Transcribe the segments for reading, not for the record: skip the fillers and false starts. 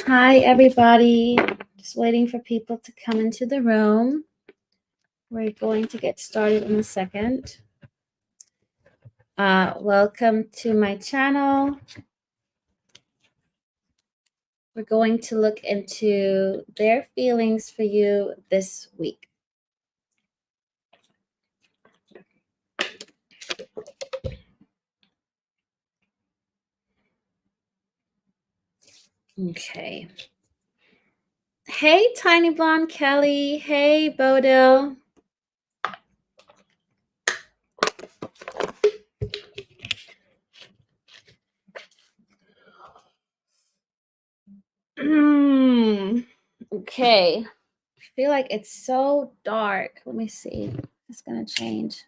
Hi, everybody. Just waiting for people to come into the room. We're going to get started in a second. Welcome to my channel. We're going to look into their feelings for you this week. Okay. Hey, Tiny Blonde Kelly. Hey, Bodil. Okay. I feel like it's so dark. Let me see. It's going to change.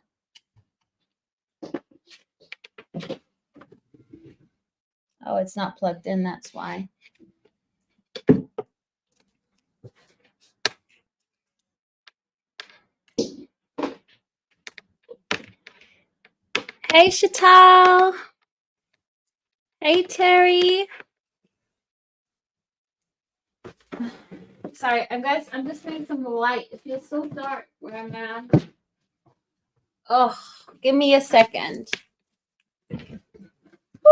Oh, it's not plugged in. That's why. Hey, Chantal. Hey, Terry. Sorry, guys, I'm just getting some light. It feels so dark where I'm at. Oh, give me a second. Woo.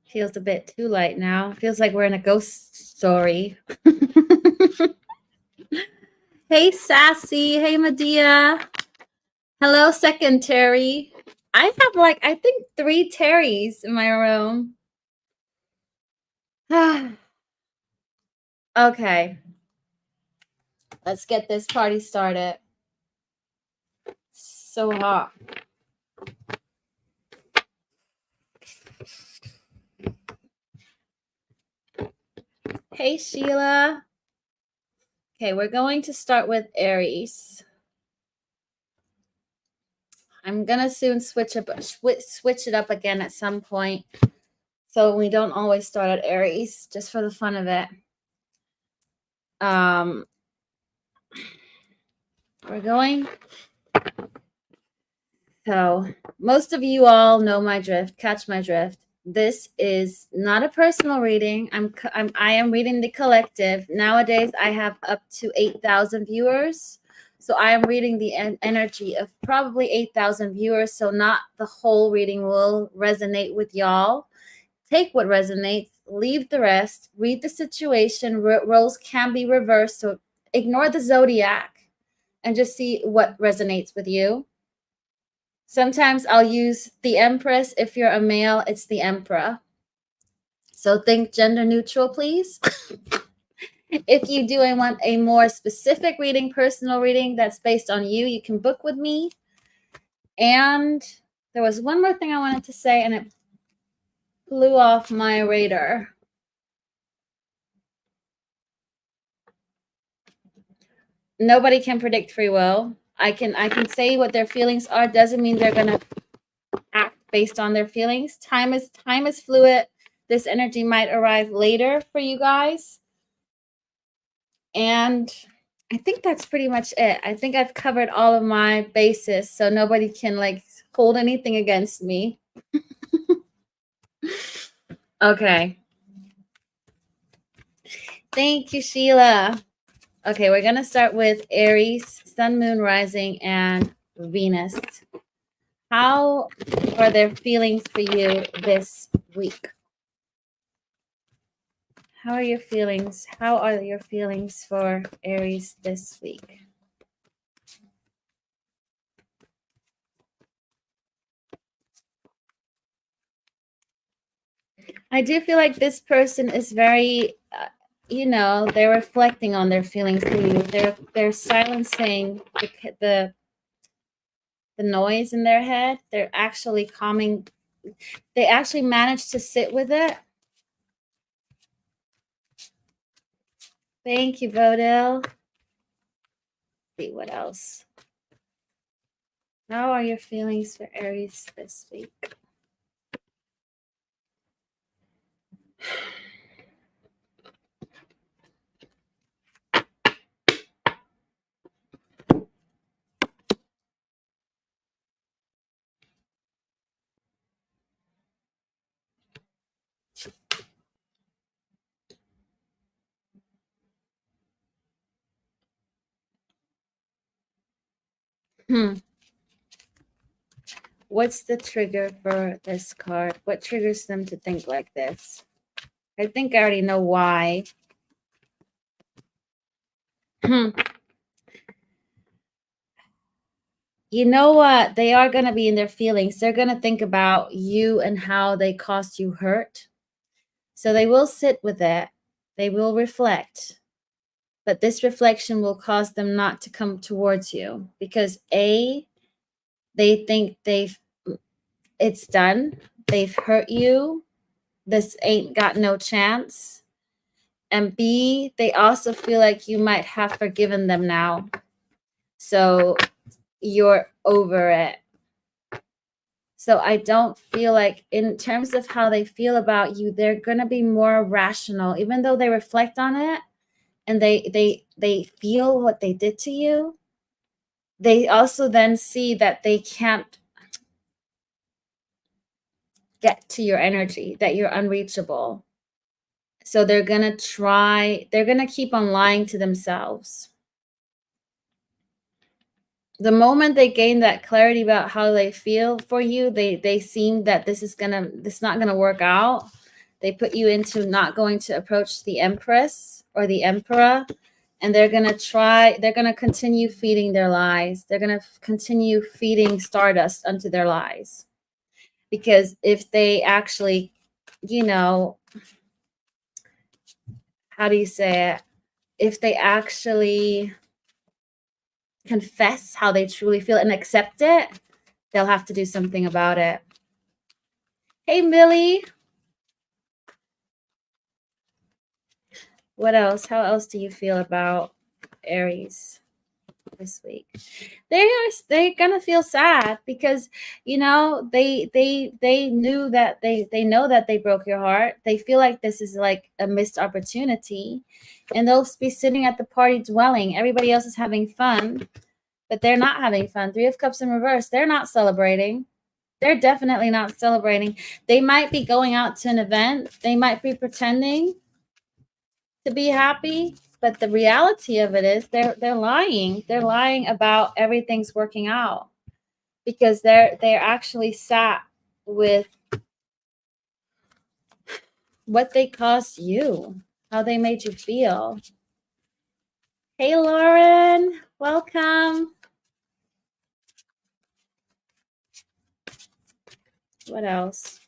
Feels a bit too light now. Feels like we're in a ghost story. Hey, Sassy. Hey, Medea. Hello, second Terry. I have I think 3 Terrys in my room. Okay. Let's get this party started. So hot. Hey, Sheila. Okay, we're going to start with Aries. I'm gonna soon switch it up again at some point, so we don't always start at Aries, just for the fun of it. We're going. So most of you all know my drift. Catch my drift. This is not a personal reading. I am reading the collective. Nowadays, I have up to 8,000 viewers. So I am reading the energy of probably 8,000 viewers. So not the whole reading will resonate with y'all. Take what resonates, leave the rest, read the situation. Roles can be reversed. So ignore the zodiac and just see what resonates with you. Sometimes I'll use the Empress. If you're a male, it's the Emperor. So think gender neutral, please. If you do want a more specific reading, personal reading that's based on you, you can book with me. And there was one more thing I wanted to say, and it flew off my radar. Nobody can predict free will. I can say what their feelings are. Doesn't mean they're gonna act based on their feelings. Time is fluid. This energy might arrive later for you guys. And I think that's pretty much it. I think I've covered all of my bases, so nobody can hold anything against me. Okay. Thank you, Sheila. Okay, we're going to start with Aries, Sun, Moon, Rising, and Venus. How are their feelings for you this week? How are your feelings? How are your feelings for Aries this week? I do feel like this person is very, they're reflecting on their feelings for you. They're silencing the noise in their head. They're actually calming. They actually managed to sit with it. Thank you, Bodil. See what else. How are your feelings for Aries this week? What's the trigger for this card? What triggers them to think like this? I think I already know why. You know what? They are going to be in their feelings. They're going to think about you and how they caused you hurt. So they will sit with it. They will reflect. But this reflection will cause them not to come towards you because A, they think it's done. They've hurt you. This ain't got no chance. And B, they also feel like you might have forgiven them now. So you're over it. So I don't feel like in terms of how they feel about you, they're going to be more rational, even though they reflect on it and they feel what they did to you. They also then see that they can't get to your energy, that you're unreachable. So they're going to keep on lying to themselves. The moment they gain that clarity about how they feel for you, they seem that this is not gonna work out. They put you into not going to approach the Empress or the Emperor, and they're gonna continue feeding their lies. They're gonna continue feeding stardust unto their lies. Because if they actually, how do you say it? If they actually confess how they truly feel and accept it, they'll have to do something about it. Hey, Millie. What else? How else do you feel about Aries this week? They're gonna feel sad because they knew that they know that they broke your heart. They feel like this is like a missed opportunity, and they'll be sitting at the party dwelling. Everybody else is having fun, but they're not having fun. 3 of Cups in reverse. They're not celebrating. They're definitely not celebrating. They might be going out to an event. They might be pretending to be happy, but the reality of it is they're lying. They're lying about everything's working out because they're actually sat with what they caused you, how they made you feel. Hey, Lauren, welcome. What else?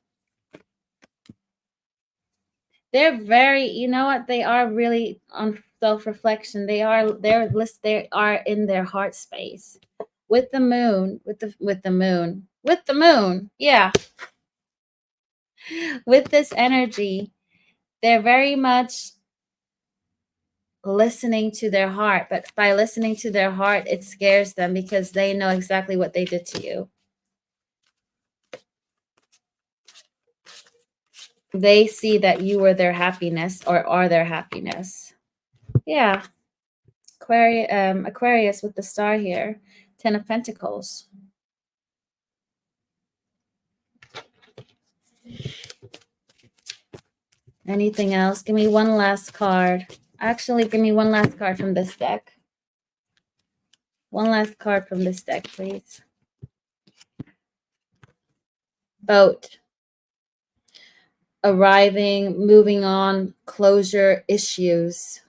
They're very, they are really on self-reflection. They are in their heart space with the moon, with the moon. Yeah. With this energy, they're very much listening to their heart, but by listening to their heart, it scares them because they know exactly what they did to you. They see that you were their happiness or are their happiness. Yeah. Aquarius with the star here. 10 of Pentacles. Anything else? Give me one last card. Actually, give me one last card from this deck. One last card from this deck, please. Boat. Arriving, moving on, closure, issues.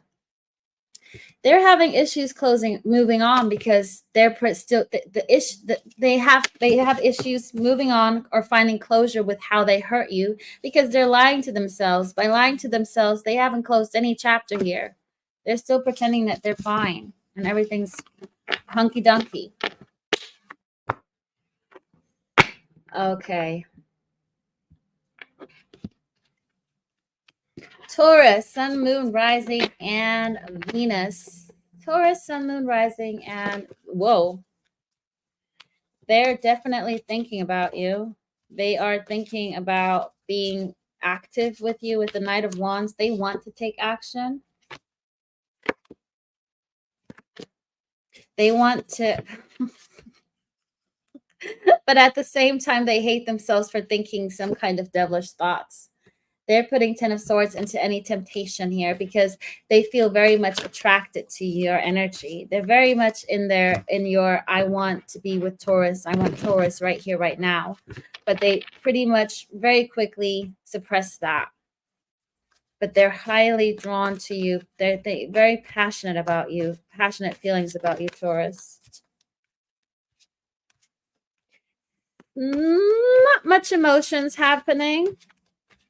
They're having issues moving on because they're still they have issues moving on or finding closure with how they hurt you because they're lying to themselves. By lying to themselves, they haven't closed any chapter here. They're still pretending that they're fine and everything's hunky-dunky. Okay. Taurus, Sun, Moon, Rising, and Venus. Taurus, sun, moon, rising, and whoa. They're definitely thinking about you. They are thinking about being active with you with the Knight of Wands. They want to take action. They want to, but at the same time, they hate themselves for thinking some kind of devilish thoughts. They're putting Ten of Swords into any temptation here because they feel very much attracted to your energy. They're very much in your, I want to be with Taurus. I want Taurus right here, right now. But they pretty much very quickly suppress that. But they're highly drawn to you. They're very passionate about you, passionate feelings about you, Taurus. Not much emotions happening.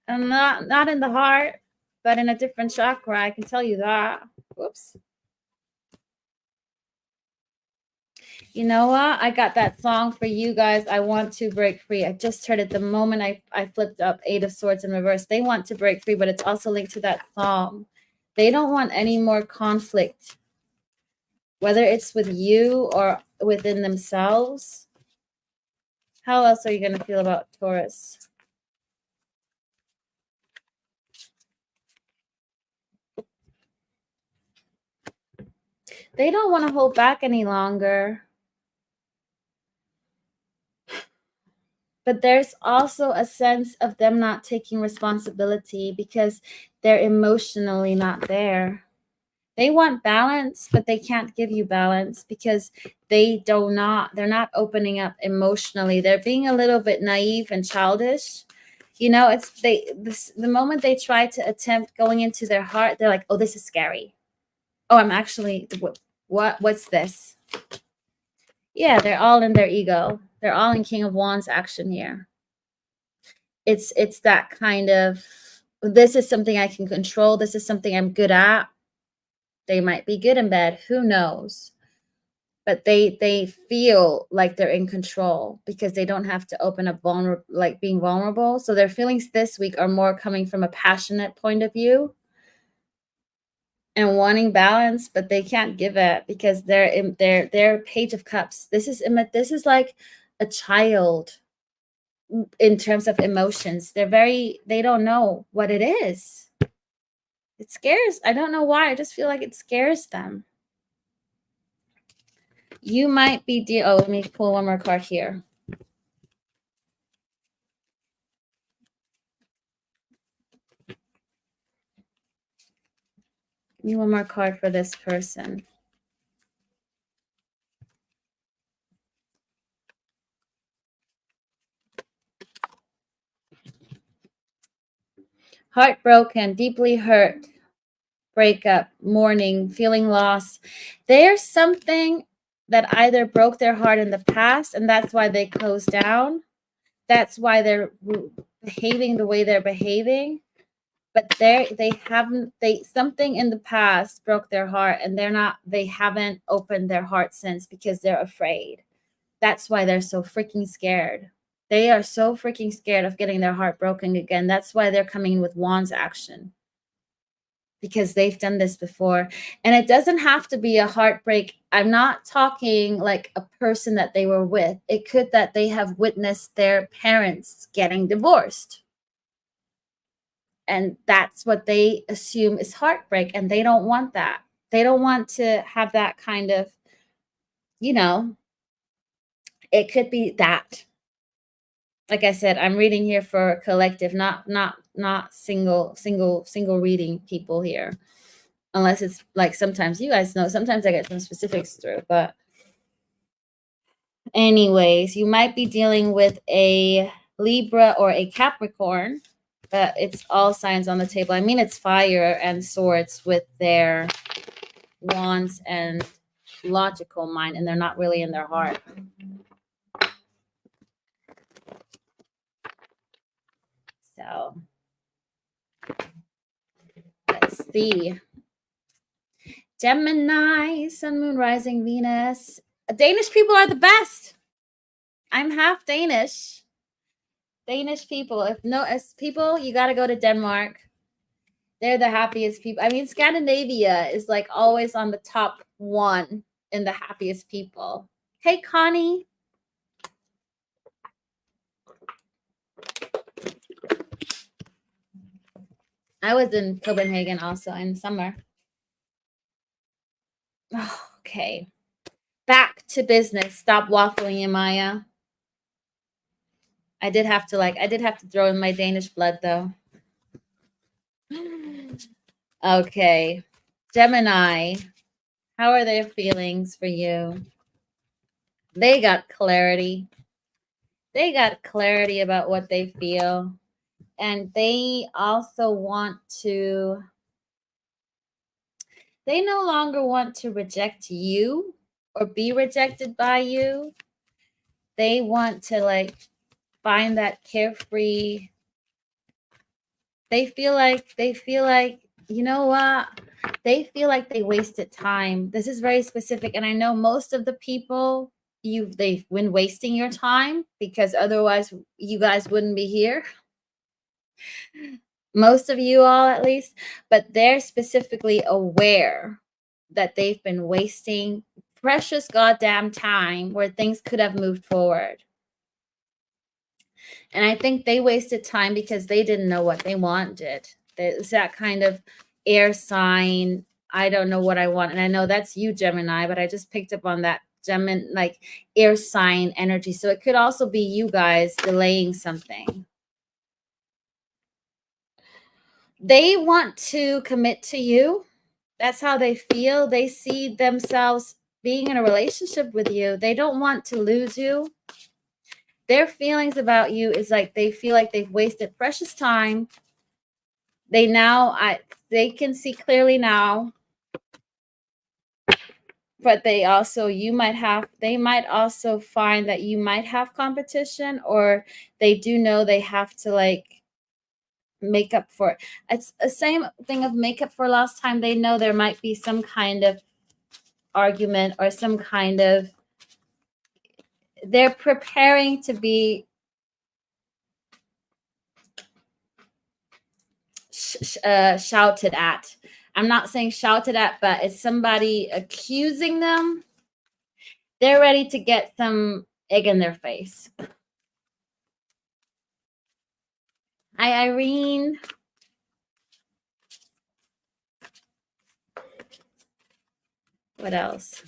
And not in the heart, but in a different chakra. I can tell you that. Whoops. You know what? I got that song for you guys. I want to break free. I just heard it the moment I flipped up Eight of Swords in reverse. They want to break free, but it's also linked to that song. They don't want any more conflict, whether it's with you or within themselves. How else are you going to feel about Taurus? They don't want to hold back any longer. But there's also a sense of them not taking responsibility because they're emotionally not there. They want balance, but they can't give you balance because they're not opening up emotionally. They're being a little bit naive and childish. You know, the moment they try to attempt going into their heart, they're like, oh, this is scary. Oh, I'm actually, what's this? Yeah, they're all in their ego. They're all in King of Wands action here. It's that kind of, this is something I can control. This is something I'm good at. They might be good in bed. Who knows? But they feel like they're in control because they don't have to open up being vulnerable. So their feelings this week are more coming from a passionate point of view and wanting balance, but they can't give it because they're in their Page of Cups. This is like a child in terms of emotions. They don't know what it is. It scares. I don't know why. I just feel like it scares them. You might be let me pull one more card here. Give me one more card for this person. Heartbroken, deeply hurt, breakup, mourning, feeling lost. There's something that either broke their heart in the past, and that's why they closed down. That's why they're behaving the way they're behaving. But something in the past broke their heart, and they haven't opened their heart since because they're afraid. That's why they're so freaking scared. They are so freaking scared of getting their heart broken again. That's why they're coming in with Wands action. Because they've done this before. And it doesn't have to be a heartbreak. I'm not talking like a person that they were with. It could that they have witnessed their parents getting divorced. And that's what they assume is heartbreak. And they don't want that. They don't want to have that kind of, it could be that. Like I said, I'm reading here for a collective, not single reading people here. Unless it's like sometimes you guys know, sometimes I get some specifics through. But anyways, you might be dealing with a Libra or a Capricorn, but it's all signs on the table. I mean, it's fire and swords with their wands and logical mind, and they're not really in their heart. So let's see. Gemini, sun, moon, rising, Venus. Danish people are the best. I'm half Danish. Danish people. As people, you got to go to Denmark. They're the happiest people. I mean, Scandinavia is like always on the top one in the happiest people. Hey, Connie. I was in Copenhagen also in summer. Oh, okay. Back to business. Stop waffling, Maya. I did have to throw in my Danish blood though. Okay. Gemini. How are their feelings for you? They got clarity. They got clarity about what they feel. And they also want to, they no longer want to reject you or be rejected by you. They want to like find that carefree. They feel like, you know what? They feel like they wasted time. This is very specific. And I know most of the people, they've been wasting your time because otherwise you guys wouldn't be here. Most of you all at least, but they're specifically aware that they've been wasting precious goddamn time where things could have moved forward. And I think they wasted time because they didn't know what they wanted. There's that kind of air sign. I don't know what I want. And I know that's you, Gemini, but I just picked up on that Gemini, like air sign energy. So it could also be you guys delaying something. They want to commit to you. That's how they feel. They see themselves being in a relationship with you. They don't want to lose you. Their feelings about you is like they feel like they've wasted precious time. They can see clearly now. But they might also find that you might have competition, or they do know they have to like make up for it. It's the same thing of make up for lost time. They know there might be some kind of argument or some kind of, they're preparing to be shouted at. I'm not saying shouted at, but it's somebody accusing them. They're ready to get some egg in their face. Hi, Irene. What else?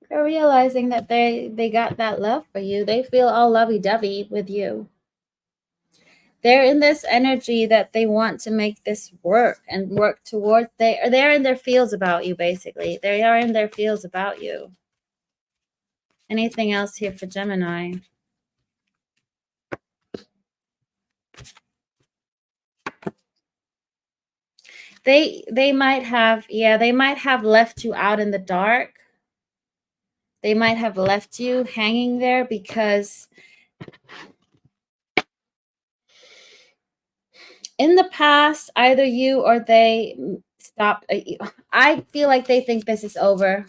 They're realizing that they got that love for you. They feel all lovey-dovey with you. They're in this energy that they want to make this work and work towards. They're in their feels about you, basically. They are in their feels about you. Anything else here for Gemini? They might have left you out in the dark. They might have left you hanging there because in the past, either you or they stopped. I feel like they think this is over.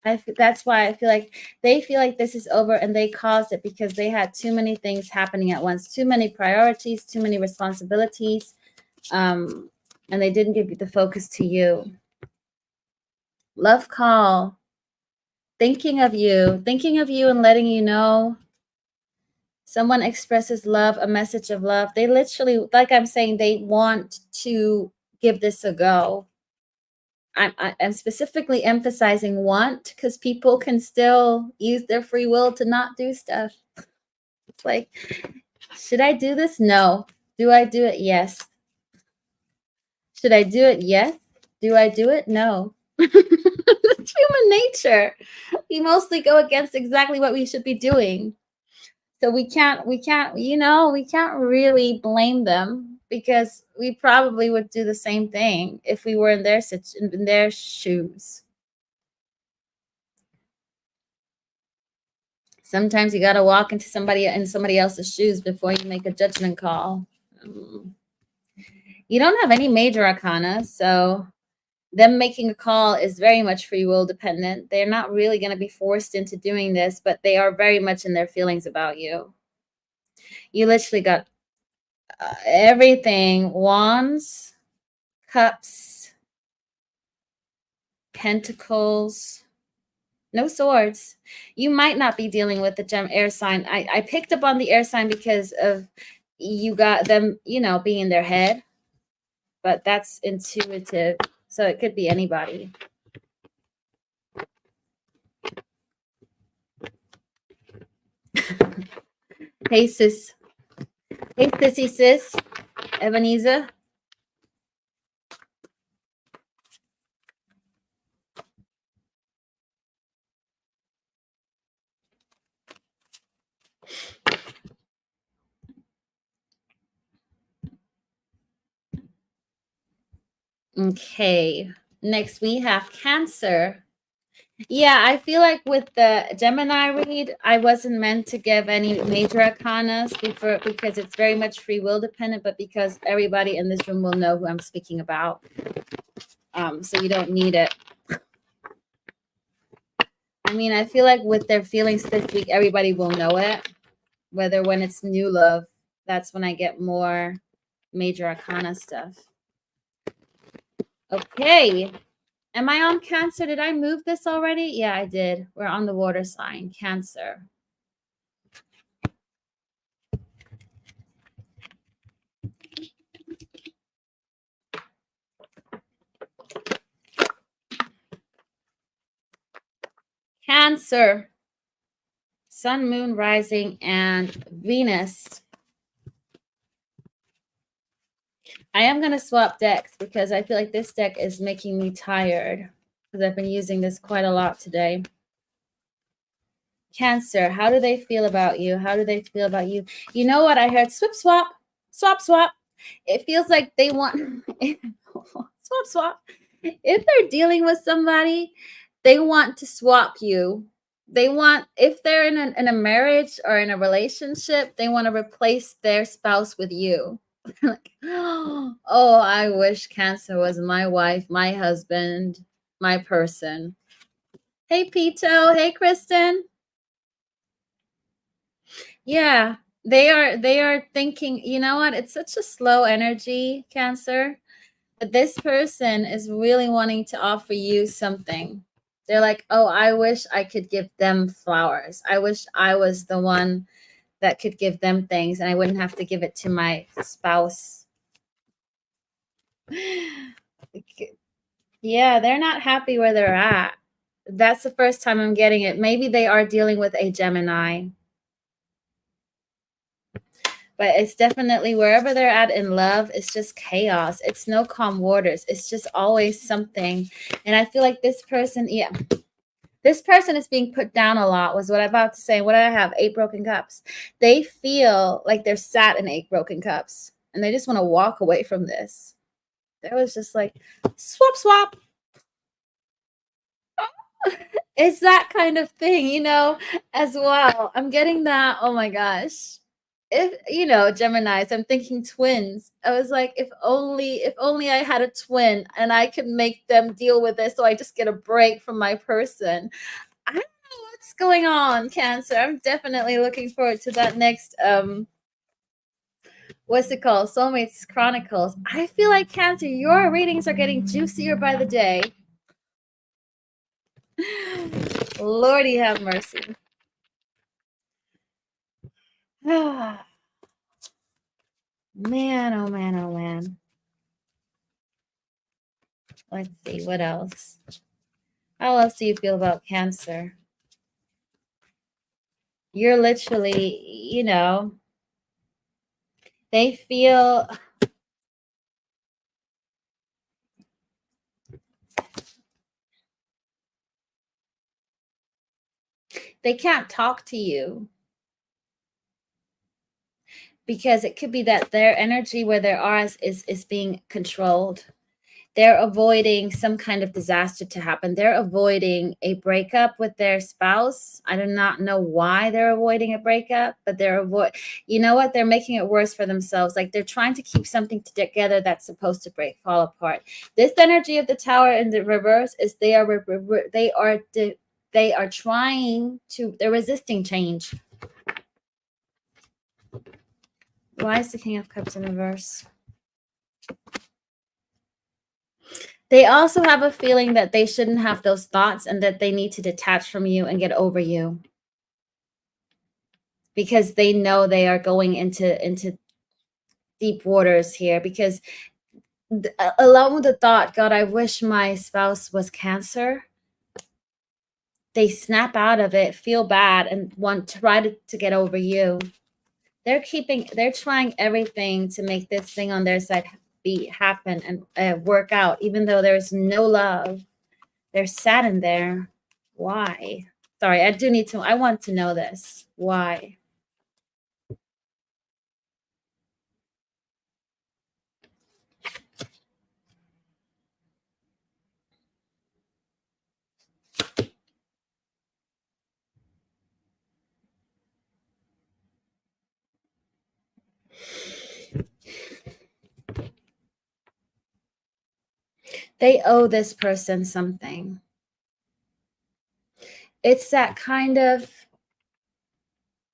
That's why I feel like they feel like this is over, and they caused it because they had too many things happening at once, too many priorities, too many responsibilities, and they didn't give the focus to you. Love call. Thinking of you and letting you know. Someone expresses love, a message of love. They literally, like I'm saying, they want to give this a go. I'm specifically emphasizing want because people can still use their free will to not do stuff. It's like, should I do this? No. Do I do it? Yes. Should I do it? Yes. Do I do it? No. It's human nature. We mostly go against exactly what we should be doing. So we can't really blame them because we probably would do the same thing if we were in their shoes. Sometimes you got to walk into somebody else's shoes before you make a judgment call. You don't have any major arcana, so them making a call is very much free will dependent. They're not really going to be forced into doing this, but they are very much in their feelings about you. You literally got everything: wands, cups, pentacles, no swords. You might not be dealing with the air sign. I picked up on the air sign because of you got them, you know, being in their head, but that's intuitive. So it could be anybody. Hey, sis. Hey, sissy sis. Ebenezer. Okay. Next, we have Cancer. Yeah, I feel like with the Gemini read, I wasn't meant to give any major arcanas because it's very much free will dependent, but because everybody in this room will know who I'm speaking about. So you don't need it. I mean, I feel like with their feelings this week, everybody will know it. Whether when it's new love, that's when I get more major arcana stuff. Okay. Am I on Cancer? Did I move this already? Yeah, I did. We're on the water sign, Cancer. Cancer. Sun, moon, rising, and Venus. I am going to swap decks because I feel like this deck is making me tired because I've been using this quite a lot today. Cancer, how do they feel about you? How do they feel about you? You know what I heard? Swip, swap, swap, swap. It feels like they want swap, swap. If they're dealing with somebody, they want to swap you. They want, if they're in a marriage or in a relationship, they want to replace their spouse with you. Like, oh, I wish Cancer was my wife, my husband, my person. Hey, Pito. Hey, Kristen. Yeah, they are thinking, you know what? It's such a slow energy, Cancer. But this person is really wanting to offer you something. They're like, oh, I wish I could give them flowers. I wish I was the one that could give them things and I wouldn't have to give it to my spouse. Yeah, they're not happy where they're at. That's the first time I'm getting it. Maybe they are dealing with a Gemini. But it's definitely wherever they're at in love, it's just chaos. It's no calm waters. It's just always something. And I feel like this person, yeah, this person is being put down a lot, was what I'm about to say. What do I have? 8 broken cups. They feel like they're sat in 8 broken cups and they just want to walk away from this. There was just like, swap, swap. It's that kind of thing, you know, as well. I'm getting that. Oh my gosh. If you know, Geminis, I'm thinking twins. I was like, if only I had a twin and I could make them deal with this so I just get a break from my person. I don't know what's going on, Cancer. I'm definitely looking forward to that next what's it called? Soulmates Chronicles. I feel like, Cancer, your readings are getting juicier by the day. Lordy have mercy. Man, oh man, oh man. Let's see, what else? How else do you feel about Cancer? You're literally, you know, they feel they can't talk to you because it could be that their energy where they are is being controlled. They're avoiding some kind of disaster to happen. They're avoiding a breakup with their spouse. I do not know why they're avoiding a breakup, but you know what? They're making it worse for themselves. Like they're trying to keep something together that's supposed to fall apart. This energy of the Tower in the reverse is they're resisting change. Why is the King of Cups in reverse? They also have a feeling that they shouldn't have those thoughts and that they need to detach from you and get over you. Because they know they are going into deep waters here. Because along with the thought, God, I wish my spouse was Cancer, they snap out of it, feel bad, and want to try to get over you. They're trying everything to make this thing on their side happen and work out, even though there's no love. They're sad in there. Why? Sorry, I want to know this. Why? They owe this person something. It's that kind of,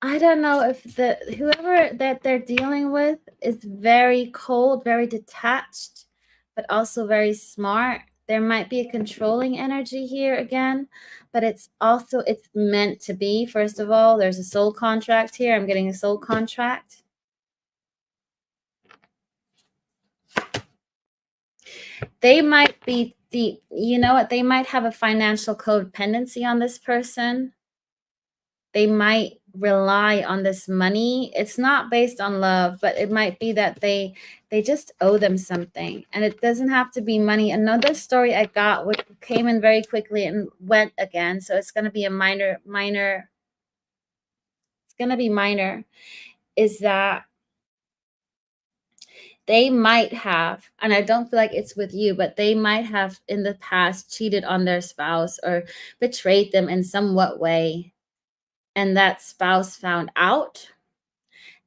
I don't know if whoever that they're dealing with is very cold, very detached, but also very smart. There might be a controlling energy here again, but it's meant to be. First of all, there's a soul contract here. I'm getting a soul contract. They might be you know what? They might have a financial codependency on this person. They might rely on this money. It's not based on love, but it might be that they just owe them something, and it doesn't have to be money. Another story I got, which came in very quickly and went again, so it's going to be a minor. It's going to be minor. Is that they might have, and I don't feel like it's with you, but they might have in the past cheated on their spouse or betrayed them in somewhat way. And that spouse found out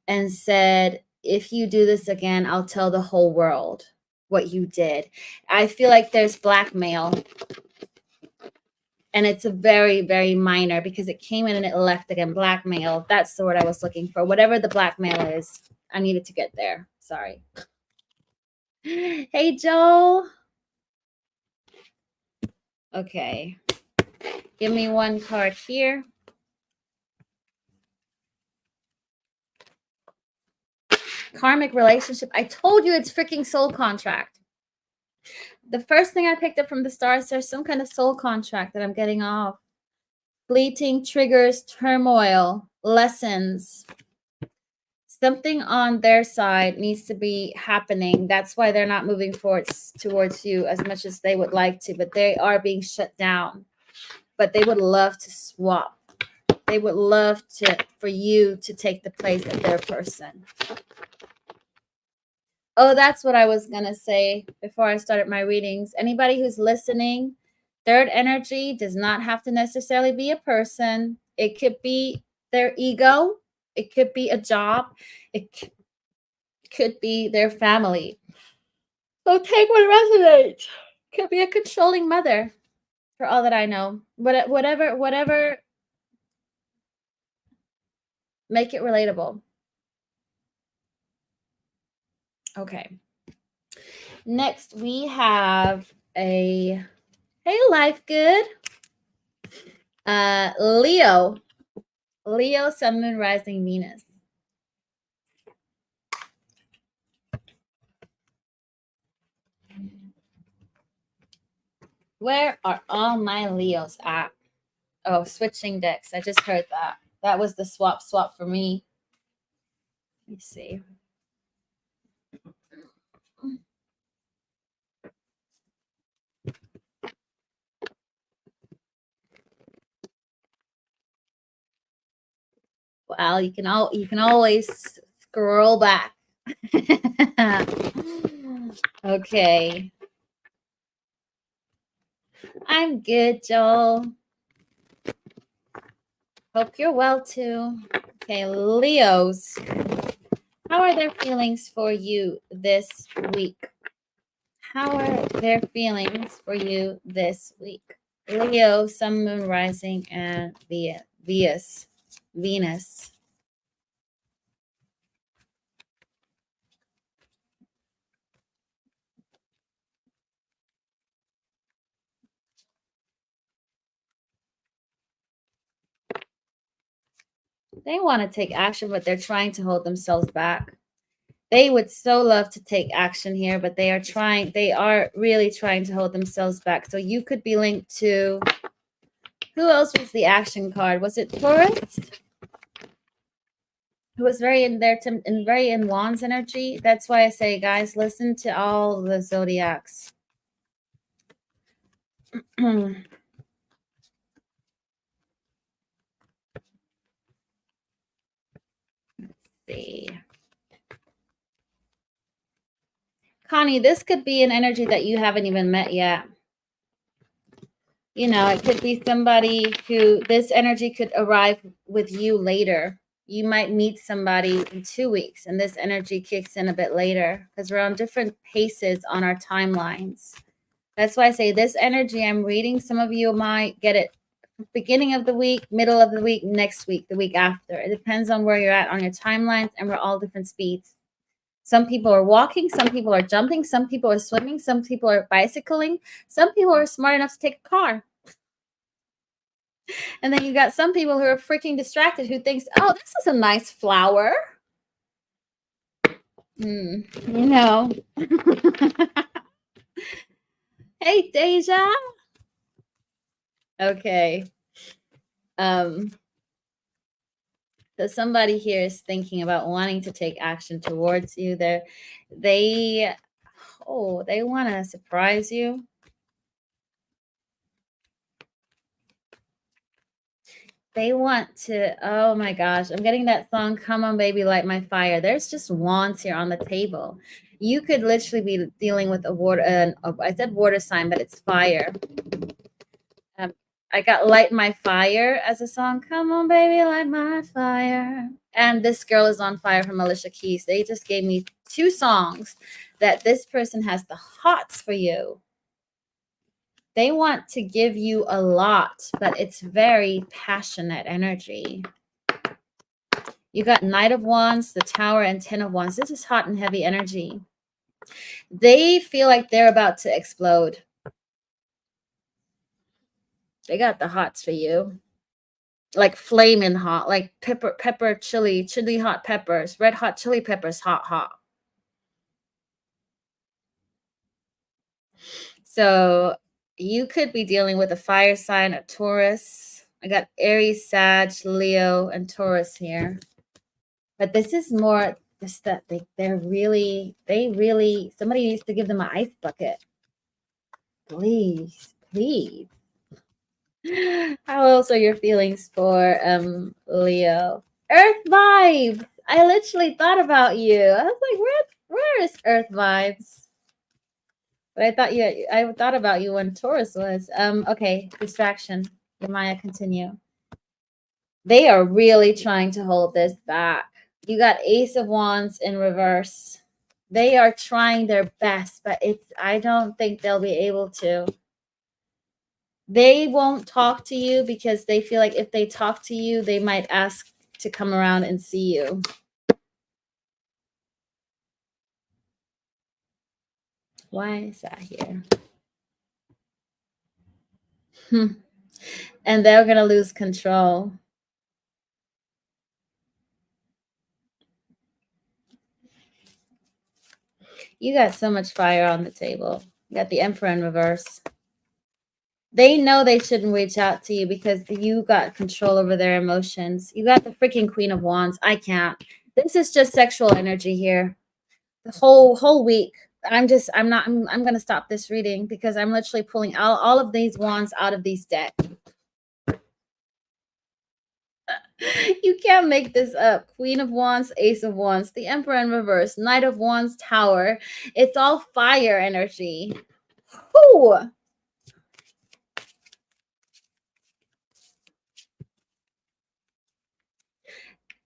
and said, if you do this again, I'll tell the whole world what you did. I feel like there's blackmail. And it's a very, very minor because it came in and it left again. Blackmail. That's the word I was looking for. Whatever the blackmail is, I needed to get there. Sorry. Hey, Joel. Okay. Give me one card here. Karmic relationship. I told you it's freaking soul contract. The first thing I picked up from the stars, there's some kind of soul contract that I'm getting off. Fleeting triggers, turmoil, lessons. Something on their side needs to be happening. That's why they're not moving towards you as much as they would like to, but they are being shut down. But they would love to swap. They would love for you to take the place of their person. Oh, that's what I was going to say before I started my readings. Anybody who's listening, third energy does not have to necessarily be a person. It could be their ego. It could be a job. It could be their family. So take what resonates. It could be a controlling mother, for all that I know. Whatever. Make it relatable. Okay. Next, we have hey, Life Good. Leo, Sun, Moon, Rising, Venus. Where are all my Leos at? Oh, switching decks. I just heard that. That was the swap for me. Let me see. Well, you can always scroll back. Okay. I'm good, Joel. Hope you're well too. Okay, Leos. How are their feelings for you this week? How are their feelings for you this week? Leo, Sun, Moon, Rising, and Venus. They want to take action, but they're trying to hold themselves back. They would so love to take action here, but they are really trying to hold themselves back. So you could be linked to, who else was the action card? Was it Taurus? Who was very in there, very in Wands energy. That's why I say, guys, listen to all the zodiacs. Let's see. Connie, this could be an energy that you haven't even met yet. You know, it could be somebody who this energy could arrive with you later. You might meet somebody in 2 weeks and this energy kicks in a bit later because we're on different paces on our timelines. That's why I say this energy I'm reading, some of you might get it beginning of the week, middle of the week, next week, the week after. It depends on where you're at on your timelines, and we're all different speeds. Some people are walking, some people are jumping, some people are swimming, some people are bicycling, some people are smart enough to take a car. And then you got some people who are freaking distracted who thinks, oh, this is a nice flower. You know. Hey, Deja. Okay. So somebody here is thinking about wanting to take action towards you. They want to surprise you. They want to, oh my gosh, I'm getting that song, Come On Baby, Light My Fire. There's just wands here on the table. You could literally be dealing with a water, I said water sign, but it's fire. I got Light My Fire as a song. Come on, baby, light my fire. And This Girl Is on Fire from Alicia Keys. They just gave me 2 songs that this person has the hots for you. They want to give you a lot, but it's very passionate energy. You got Knight of Wands, the Tower, and 10 of Wands. This is hot and heavy energy. They feel like they're about to explode. They got the hots for you. Like flaming hot, like pepper, chili hot peppers, red hot chili peppers, hot. So you could be dealing with a fire sign, a Taurus. I got Aries, Sag, Leo, and Taurus here. But this is more just that they really, somebody needs to give them an ice bucket. Please. How else are your feelings for Leo? Earth vibes. I literally thought about you. I was like, where is Earth vibes? But I thought about you when Taurus was. Okay, distraction. Maya, continue. They are really trying to hold this back. You got Ace of Wands in reverse. They are trying their best, but I don't think they'll be able to. They won't talk to you because they feel like if they talk to you, they might ask to come around and see you. Why is that here? And they're going to lose control. You got so much fire on the table. You got the Emperor in reverse. They know they shouldn't reach out to you because you got control over their emotions. You got the freaking Queen of Wands. I can't. This is just sexual energy here. The whole week. I'm going to stop this reading because I'm literally pulling all of these wands out of these decks. You can't make this up. Queen of Wands, Ace of Wands, the Emperor in reverse, Knight of Wands, Tower. It's all fire energy. Whew.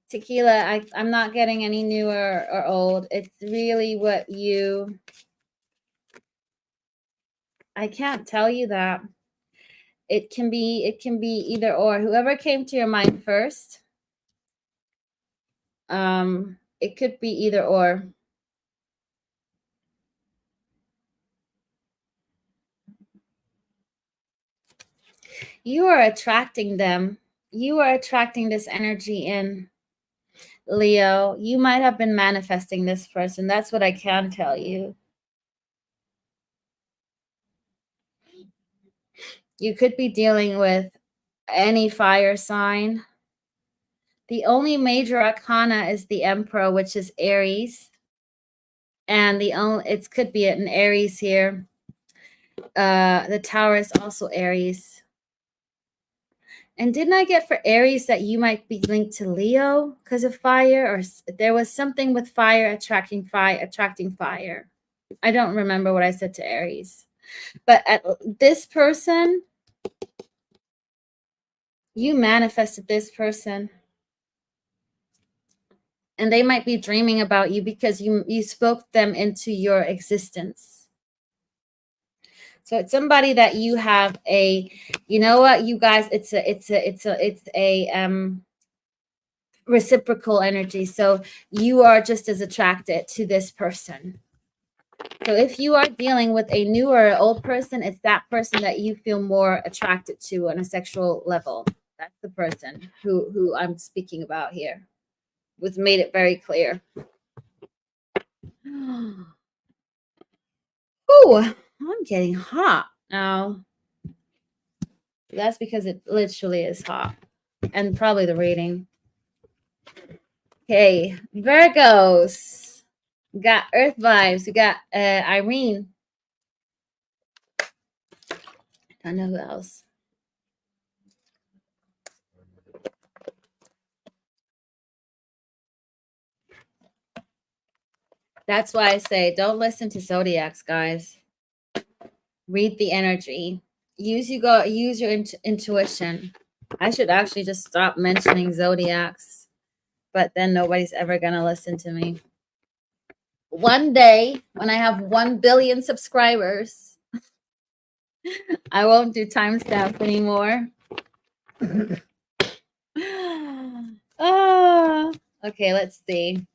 Tequila, I'm not getting any newer or old. It's really what I can't tell you that. It can be either or. Whoever came to your mind first, it could be either or. You are attracting them. You are attracting this energy in, Leo. You might have been manifesting this person. That's what I can tell you. You could be dealing with any fire sign. The only major arcana is the Emperor, which is Aries. And it could be an Aries here. The Taurus also Aries. And didn't I get for Aries that you might be linked to Leo because of fire, or there was something with fire attracting fire. I don't remember what I said to Aries. But this person, you manifested this person. And they might be dreaming about you because you spoke them into your existence. So it's somebody that you have you know what, you guys, it's a reciprocal energy. So you are just as attracted to this person. So if you are dealing with a new or old person, it's that person that you feel more attracted to on a sexual level. That's the person who I'm speaking about here. Was made it very clear. Oh, I'm getting hot now. That's because it literally is hot. And probably the reading. Okay, Virgos. We got Earth vibes. We got Irene. I don't know who else. That's why I say don't listen to zodiacs, guys. Read the energy. Use your intuition. I should actually just stop mentioning zodiacs, but then nobody's ever gonna listen to me. One day when I have 1 billion subscribers, I won't do timestamp anymore. Okay, let's see.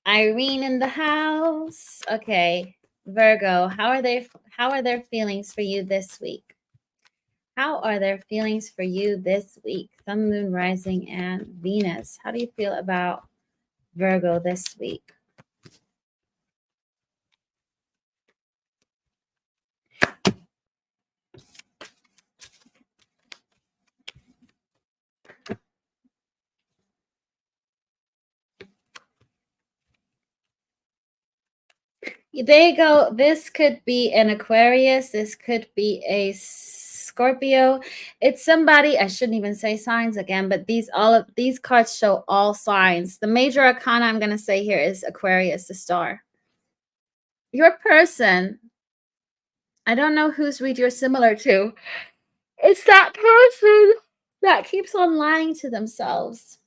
Irene in the house. Okay, Virgo, how are their feelings for you this week? How are their feelings for you this week? Sun, Moon, Rising, and Venus. How do you feel about Virgo this week? There you go. This could be an Aquarius. This could be a Scorpio. It's somebody, I shouldn't even say signs again, but all of these cards show all signs. The major arcana I'm going to say here is Aquarius, the star. Your person, I don't know whose read you're similar to. It's that person that keeps on lying to themselves.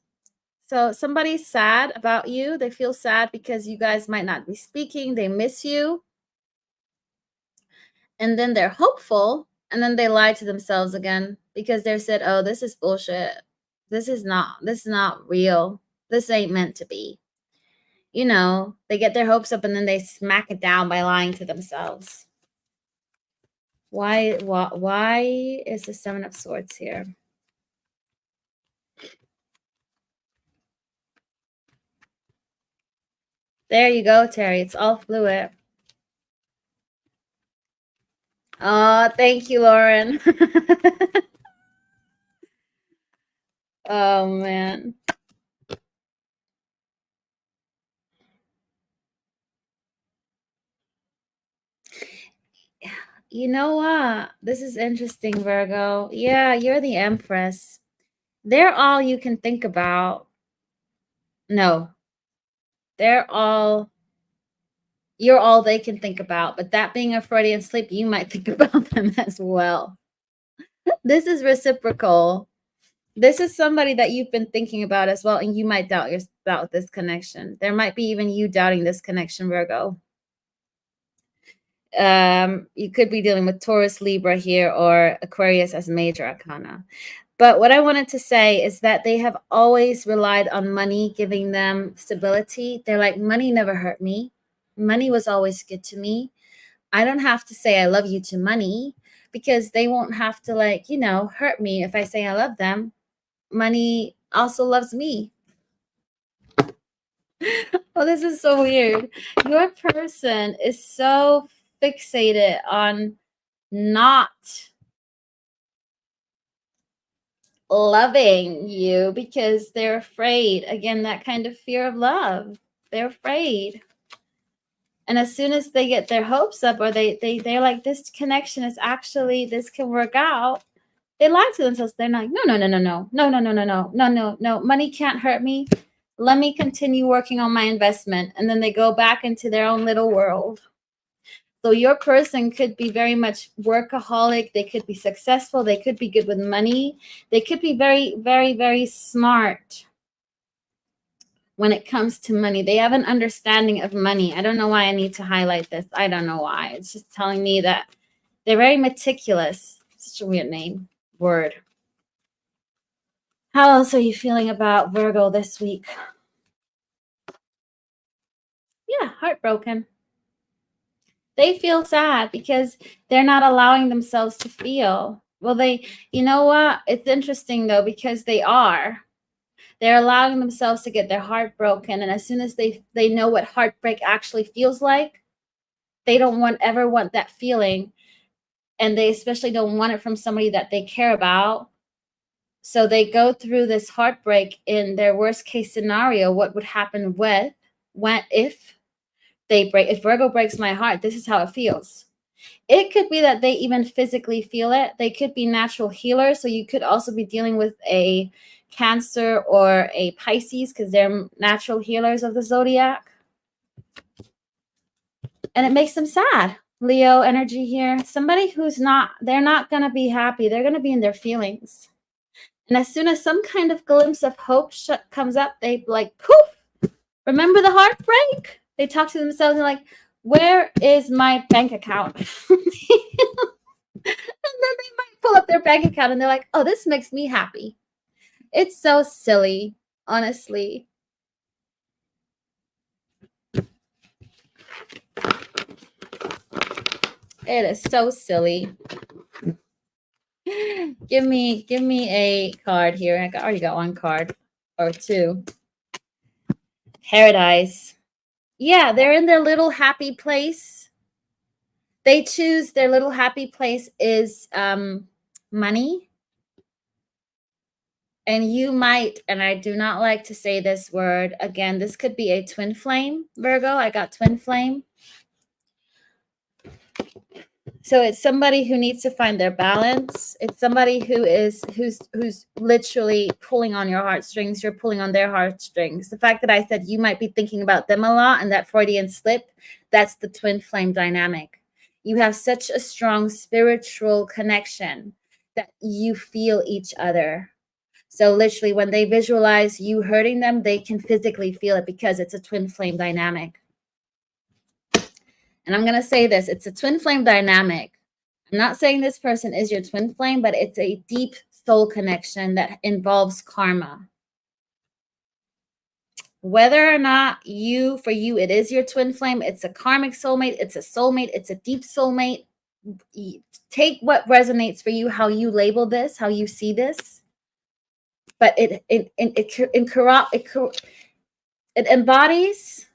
So somebody's sad about you. They feel sad because you guys might not be speaking. They miss you. And then they're hopeful. And then they lie to themselves again because they said, oh, this is bullshit. This is not real. This ain't meant to be. You know, they get their hopes up and then they smack it down by lying to themselves. Why is the Seven of Swords here? There you go, Terry. It's all fluid. Oh, thank you, Lauren. Oh, man. You know what? This is interesting, Virgo. Yeah, you're the Empress. They're all you can think about. No. You're all they can think about. But that being a Freudian slip, you might think about them as well. This is reciprocal. This is somebody that you've been thinking about as well, and you might doubt this connection. There might be even you doubting this connection, Virgo. You could be dealing with Taurus, Libra here, or Aquarius as major arcana. But what I wanted to say is that they have always relied on money giving them stability. They're like, money never hurt me. Money was always good to me. I don't have to say I love you to money, because they won't have to, like, hurt me if I say I love them. Money also loves me. Oh, this is so weird. Your person is so fixated on not loving you because they're afraid. Again, that kind of fear of love. They're afraid. And as soon as they get their hopes up, or they're like, this connection is actually, this can work out, they lie to themselves. They're like, no. Money can't hurt me. Let me continue working on my investment. And then they go back into their own little world. So your person could be very much workaholic. They could be successful. They could be good with money. They could be very, very, very smart when it comes to money. They have an understanding of money. I don't know why I need to highlight this. I don't know why. It's just telling me that they're very meticulous. Such a weird word. How else are you feeling about Virgo this week? Yeah, heartbroken. They feel sad because they're not allowing themselves to feel. Well, you know what? It's interesting though, because they're allowing themselves to get their heart broken. And as soon as they know what heartbreak actually feels like, they don't ever want that feeling. And they especially don't want it from somebody that they care about. So they go through this heartbreak in their worst case scenario. What would happen if Virgo breaks my heart? This is how it feels. It could be that they even physically feel it. They could be natural healers. So you could also be dealing with a Cancer or a Pisces, because they're natural healers of the zodiac. And it makes them sad. Leo energy here. Somebody they're not going to be happy. They're going to be in their feelings. And as soon as some kind of glimpse of hope comes up, they like, poof, remember the heartbreak? They talk to themselves and like, where is my bank account? And then they might pull up their bank account and they're like, oh, this makes me happy. It's so silly, honestly. It is so silly. Give me a card here. I already got one card or two. Paradise. Yeah, they're in their little happy place. They choose their little happy place is money. And you might, and I do not like to say this word again, this could be a twin flame, Virgo. I got twin flame. So it's somebody who needs to find their balance. It's somebody who's literally pulling on your heartstrings. You're pulling on their heartstrings. The fact that I said you might be thinking about them a lot and that Freudian slip, that's the twin flame dynamic. You have such a strong spiritual connection that you feel each other. So literally when they visualize you hurting them, they can physically feel it because it's a twin flame dynamic. And I'm going to say this, it's a twin flame dynamic. I'm not saying this person is your twin flame, but it's a deep soul connection that involves karma. Whether or not for you, it is your twin flame, it's a karmic soulmate, it's a soulmate, it's a deep soulmate. Take what resonates for you, how you label this, how you see this. But it embodies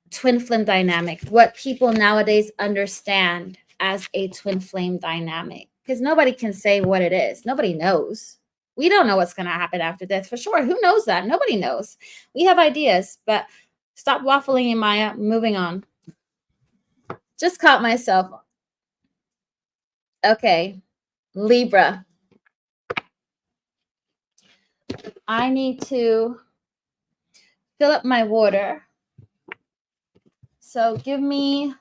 twin flame dynamic, what people nowadays understand as a twin flame dynamic, because nobody can say what it is. Nobody knows. We don't know what's going to happen after death for sure. Who knows that? Nobody knows. We have ideas, but stop waffling, Maya. Moving on. Just caught myself. Okay, Libra. I need to fill up my water. So give me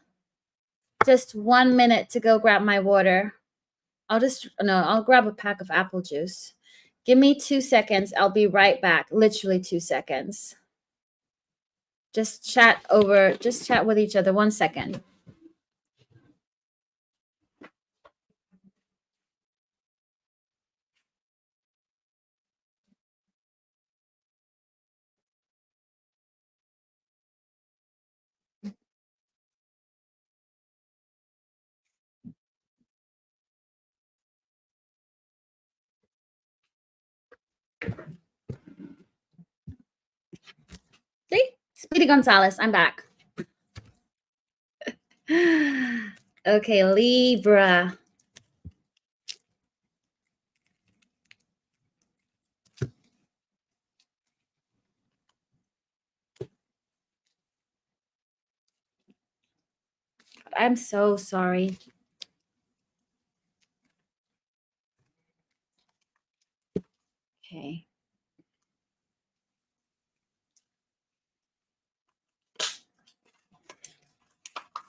just 1 minute to go grab my water. I'll grab a pack of apple juice. Give me 2 seconds. I'll be right back. Literally 2 seconds. Just chat with each other. 1 second. See? Speedy Gonzalez, I'm back. Okay, Libra. I'm so sorry. Okay.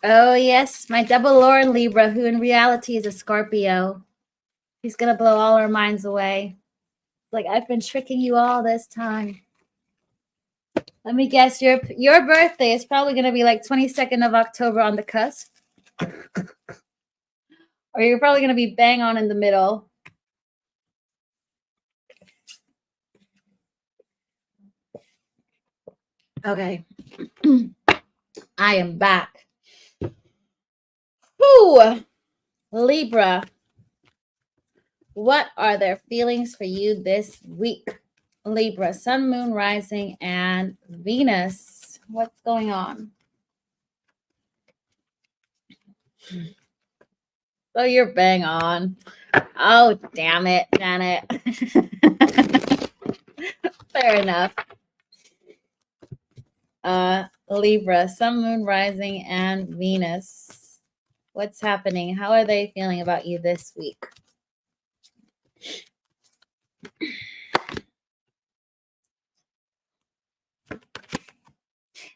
Oh, yes, my double Lord Libra, who in reality is a Scorpio. He's going to blow all our minds away. Like, I've been tricking you all this time. Let me guess, your birthday is probably going to be like 22nd of October on the cusp. Or you're probably going to be bang on in the middle. Okay. I am back. Whoo! Libra. What are their feelings for you this week? Libra, Sun, Moon, Rising, and Venus. What's going on? Oh, you're bang on. Oh, damn it, Janet. Fair enough. Libra, Sun, Moon, Rising, and Venus. What's happening? How are they feeling about you this week?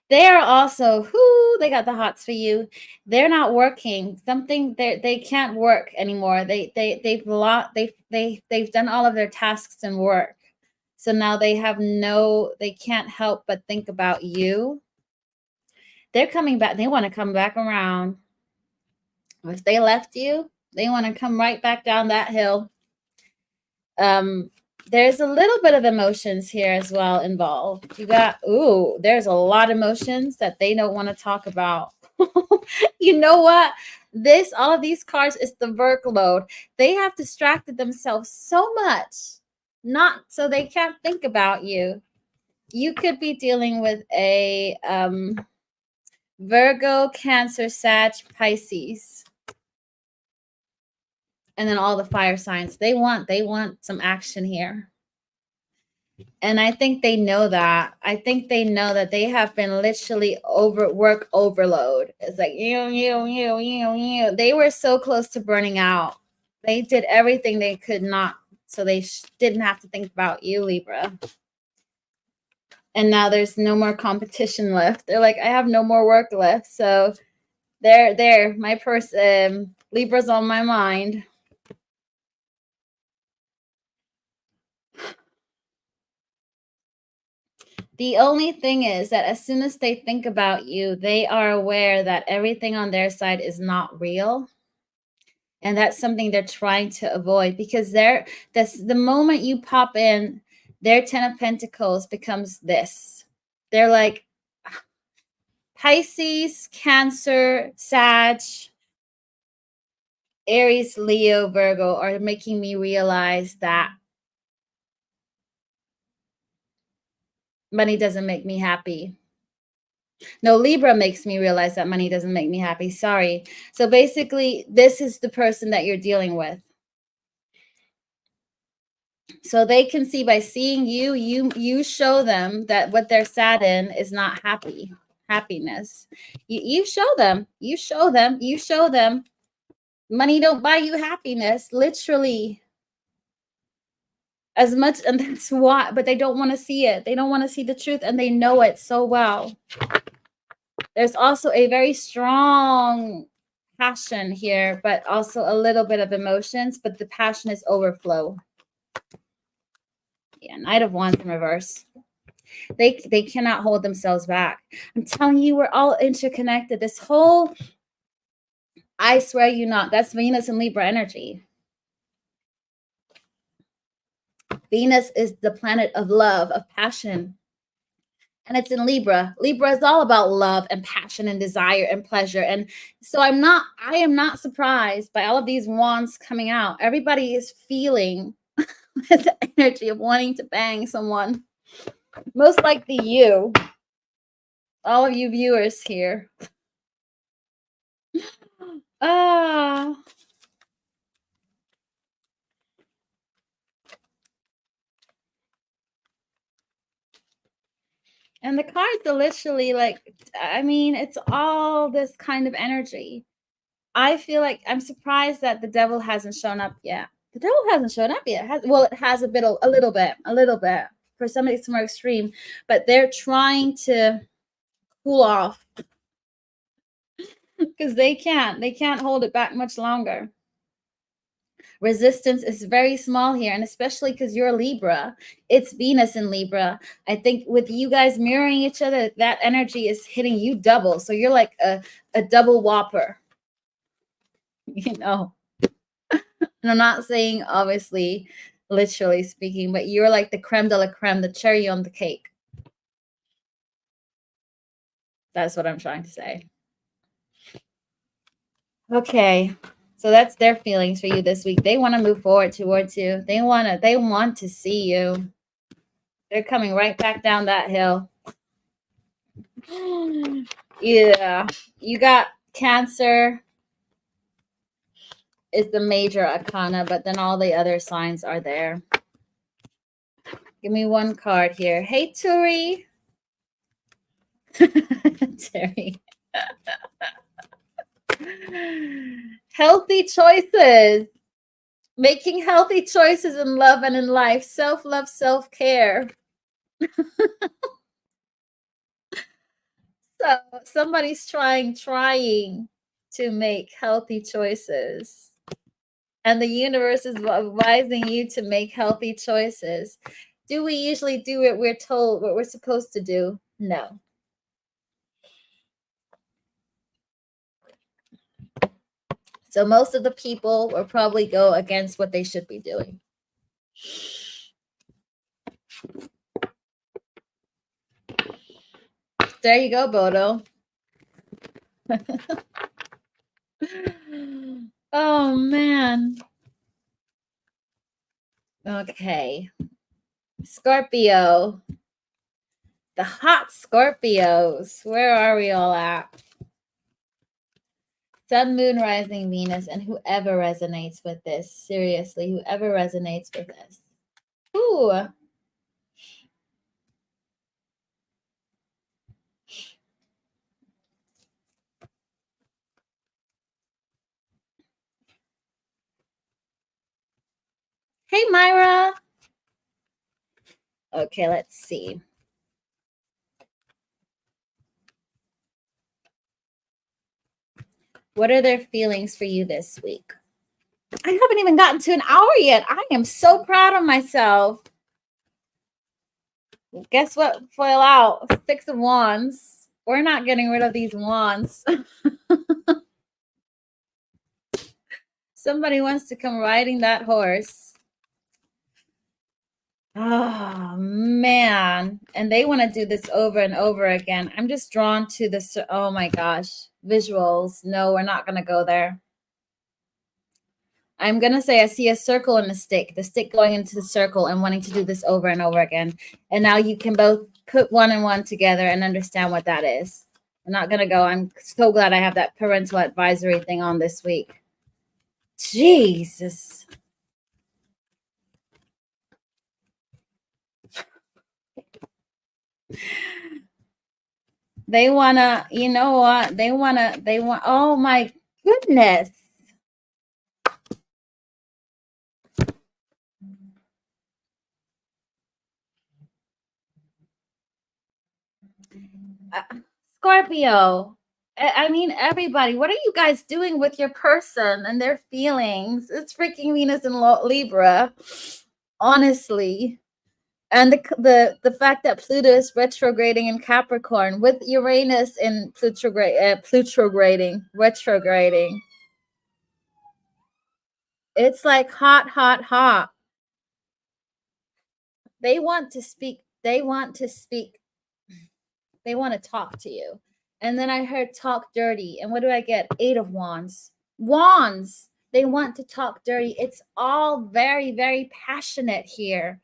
They are also, they got the hots for you. They're not working. They can't work anymore. They've done all of their tasks and work. So now they can't help but think about you. They're coming back. They want to come back around. If they left you, they want to come right back down that hill. There's a little bit of emotions here as well involved. There's a lot of emotions that they don't want to talk about. You know what? All of these cards is the workload. They have distracted themselves so much, not so they can't think about you. You could be dealing with a Virgo, Cancer, Sag, Pisces. And then all the fire signs. They want some action here. And I think they know that. I think they know that they have been literally work overload. It's like, They were so close to burning out. They did everything they could not. So they didn't have to think about you, Libra. And now there's no more competition left. They're like, I have no more work left. So there, my person, Libra's on my mind. The only thing is that as soon as they think about you, they are aware that everything on their side is not real. And that's something they're trying to avoid, because the moment you pop in, their 10 of Pentacles becomes this. They're like Pisces, Cancer, Sag, Aries, Leo, Virgo are making me realize that money doesn't make me happy. No, Libra makes me realize that money doesn't make me happy. Sorry. So basically, this is the person that you're dealing with. So they can see by seeing you show them that what they're sad in is not happiness. You show them. Money don't buy you happiness, literally. As much, and that's why, but they don't want to see it. They don't want to see the truth, and they know it so well. There's also a very strong passion here, but also a little bit of emotions, but the passion is overflow. Yeah, Knight of Wands in reverse. They cannot hold themselves back. I'm telling you, we're all interconnected. This whole, I swear you not, that's Venus and Libra energy. Venus is the planet of love, of passion. And it's in Libra. Libra is all about love and passion and desire and pleasure. And so I am not surprised by all of these wands coming out. Everybody is feeling the energy of wanting to bang someone. Most likely you. All of you viewers here. Ah. And the cards are literally like, I mean, it's all this kind of energy. I feel like I'm surprised that the devil hasn't shown up yet. The devil hasn't shown up yet. It has a little bit. For somebody it's more extreme, but they're trying to cool off because they can't hold it back much longer. Resistance is very small here, and especially because you're Libra, it's Venus in Libra. I think with you guys mirroring each other, that energy is hitting you double. So you're like a double whopper, you know. And I'm not saying obviously, literally speaking, but you're like the creme de la creme, the cherry on the cake. That's what I'm trying to say. Okay. So that's their feelings for you this week. They want to move forward towards you. They want to see you. They're coming right back down that hill. Yeah. You got Cancer is the major arcana, but then all the other signs are there. Give me one card here. Hey, Turi. Terry. Healthy choices. Making healthy choices in love and in life. Self-love, self-care. So somebody's trying to make healthy choices. And the universe is advising you to make healthy choices. Do we usually do what we're told, what we're supposed to do? No. So most of the people will probably go against what they should be doing. There you go, Bodo. Oh, man. Okay. Scorpio. The hot Scorpios. Where are we all at? Sun, Moon, Rising, Venus, and whoever resonates with this. Seriously, whoever resonates with this. Ooh. Hey, Myra. Okay, let's see. What are their feelings for you this week? I haven't even gotten to an hour yet. I am so proud of myself. Guess what fell out? 6 of Wands. We're not getting rid of these wands. Somebody wants to come riding that horse. Oh, man. And they want to do this over and over again. I'm just drawn to this. Oh, my gosh. Visuals. No, we're not going to go there. I'm going to say I see a circle and a stick. The stick going into the circle and wanting to do this over and over again. And now you can both put one and one together and understand what that is. I'm not going to go. I'm so glad I have that parental advisory thing on this week. Jesus. They want to, you know what? They want, oh my goodness. Scorpio. I mean, everybody, what are you guys doing with your person and their feelings? It's freaking Venus in Libra, honestly. And the fact that Pluto is retrograding in Capricorn with Uranus in retrograding. It's like hot, hot, hot. They want to speak. They want to speak. They want to talk to you. And then I heard talk dirty. And what do I get? 8 of Wands. Wands. They want to talk dirty. It's all very, very passionate here.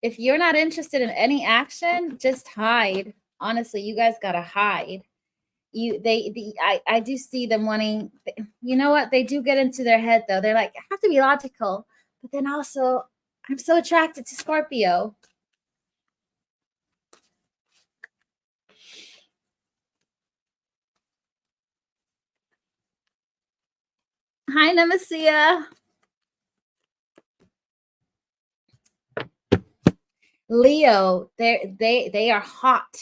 If you're not interested in any action, just hide. Honestly, you guys gotta hide. I do see them wanting, you know what? They do get into their head though. They're like, I have to be logical, but then also I'm so attracted to Scorpio. Hi, Nemesia. Leo, they are hot.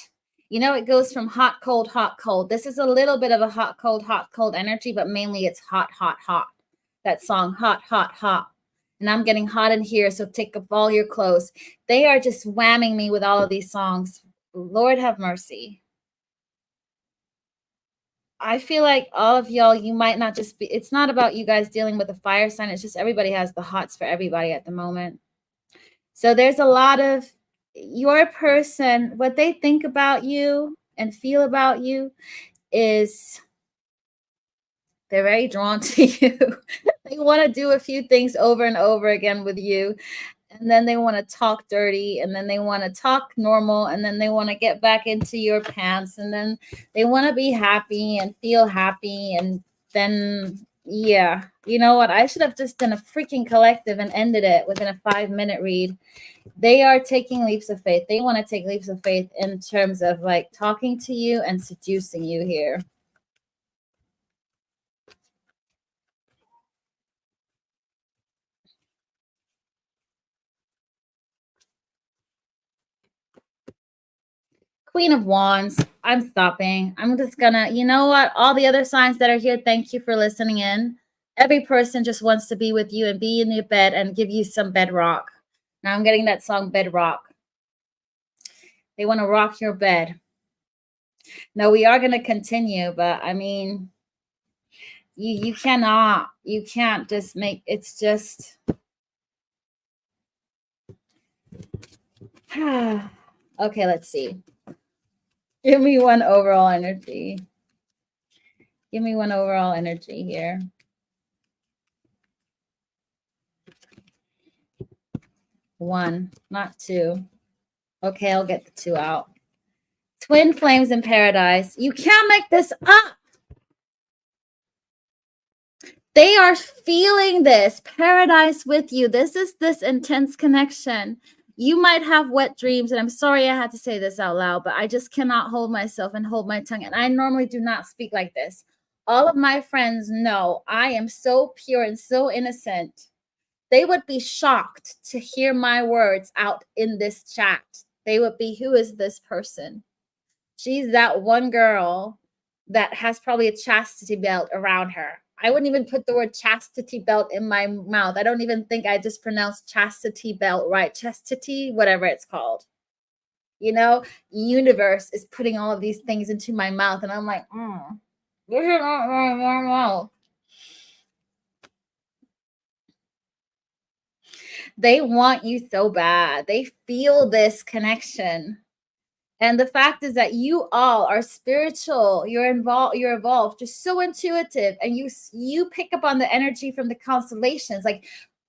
You know, it goes from hot, cold, hot, cold. This is a little bit of a hot, cold energy, but mainly it's hot, hot, hot. That song, hot, hot, hot. And I'm getting hot in here, so take off all your clothes. They are just whamming me with all of these songs. Lord have mercy. I feel like all of y'all, you might not just be, it's not about you guys dealing with a fire sign. It's just everybody has the hots for everybody at the moment. So there's a lot of your person, what they think about you and feel about you is they're very drawn to you. They want to do a few things over and over again with you. And then they want to talk dirty, and then they want to talk normal, and then they want to get back into your pants, and then they want to be happy and feel happy. And then, yeah, you know what? I should have just done a freaking collective and ended it within a 5-minute read. They are taking leaps of faith. They want to take leaps of faith in terms of like talking to you and seducing you here. Queen of Wands. I'm stopping. I'm just gonna, you know what? All the other signs that are here, thank you for listening in. Every person just wants to be with you and be in your bed and give you some bedrock. Now I'm getting that song Bedrock. They want to rock your bed. No, we are going to continue, but I mean, you can't just make, it's just, okay, let's see. Give me one overall energy. Give me one overall energy here. One, not two. Okay, I'll get the two out. Twin flames in paradise. You can't make this up. They are feeling this paradise with you. This is this intense connection. You might have wet dreams, and I'm sorry I had to say this out loud, but I just cannot hold myself and hold my tongue. And I normally do not speak like this. All of my friends know I am so pure and so innocent. They would be shocked to hear my words out in this chat. They would be, who is this person? She's that one girl that has probably a chastity belt around her. I wouldn't even put the word chastity belt in my mouth. I don't even think I just pronounced chastity belt right. Chastity, whatever it's called. You know, universe is putting all of these things into my mouth. And I'm like, this is not my mouth. They want you so bad. They feel this connection. And the fact is that you all are spiritual. You're evolved, just so intuitive, and you pick up on the energy from the constellations. Like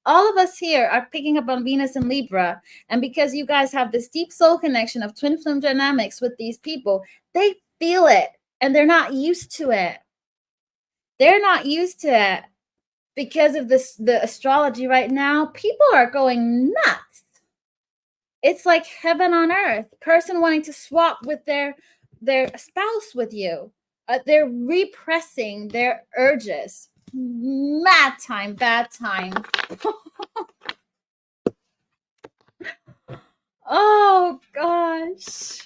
all of us here are picking up on Venus and Libra. And because you guys have this deep soul connection of twin flame dynamics with these people, they feel it and they're not used to it. They're not used to it because of the astrology right now. People are going nuts. It's like heaven on earth. Person wanting to swap with their spouse with you. They're repressing their urges. Bad time. Oh gosh.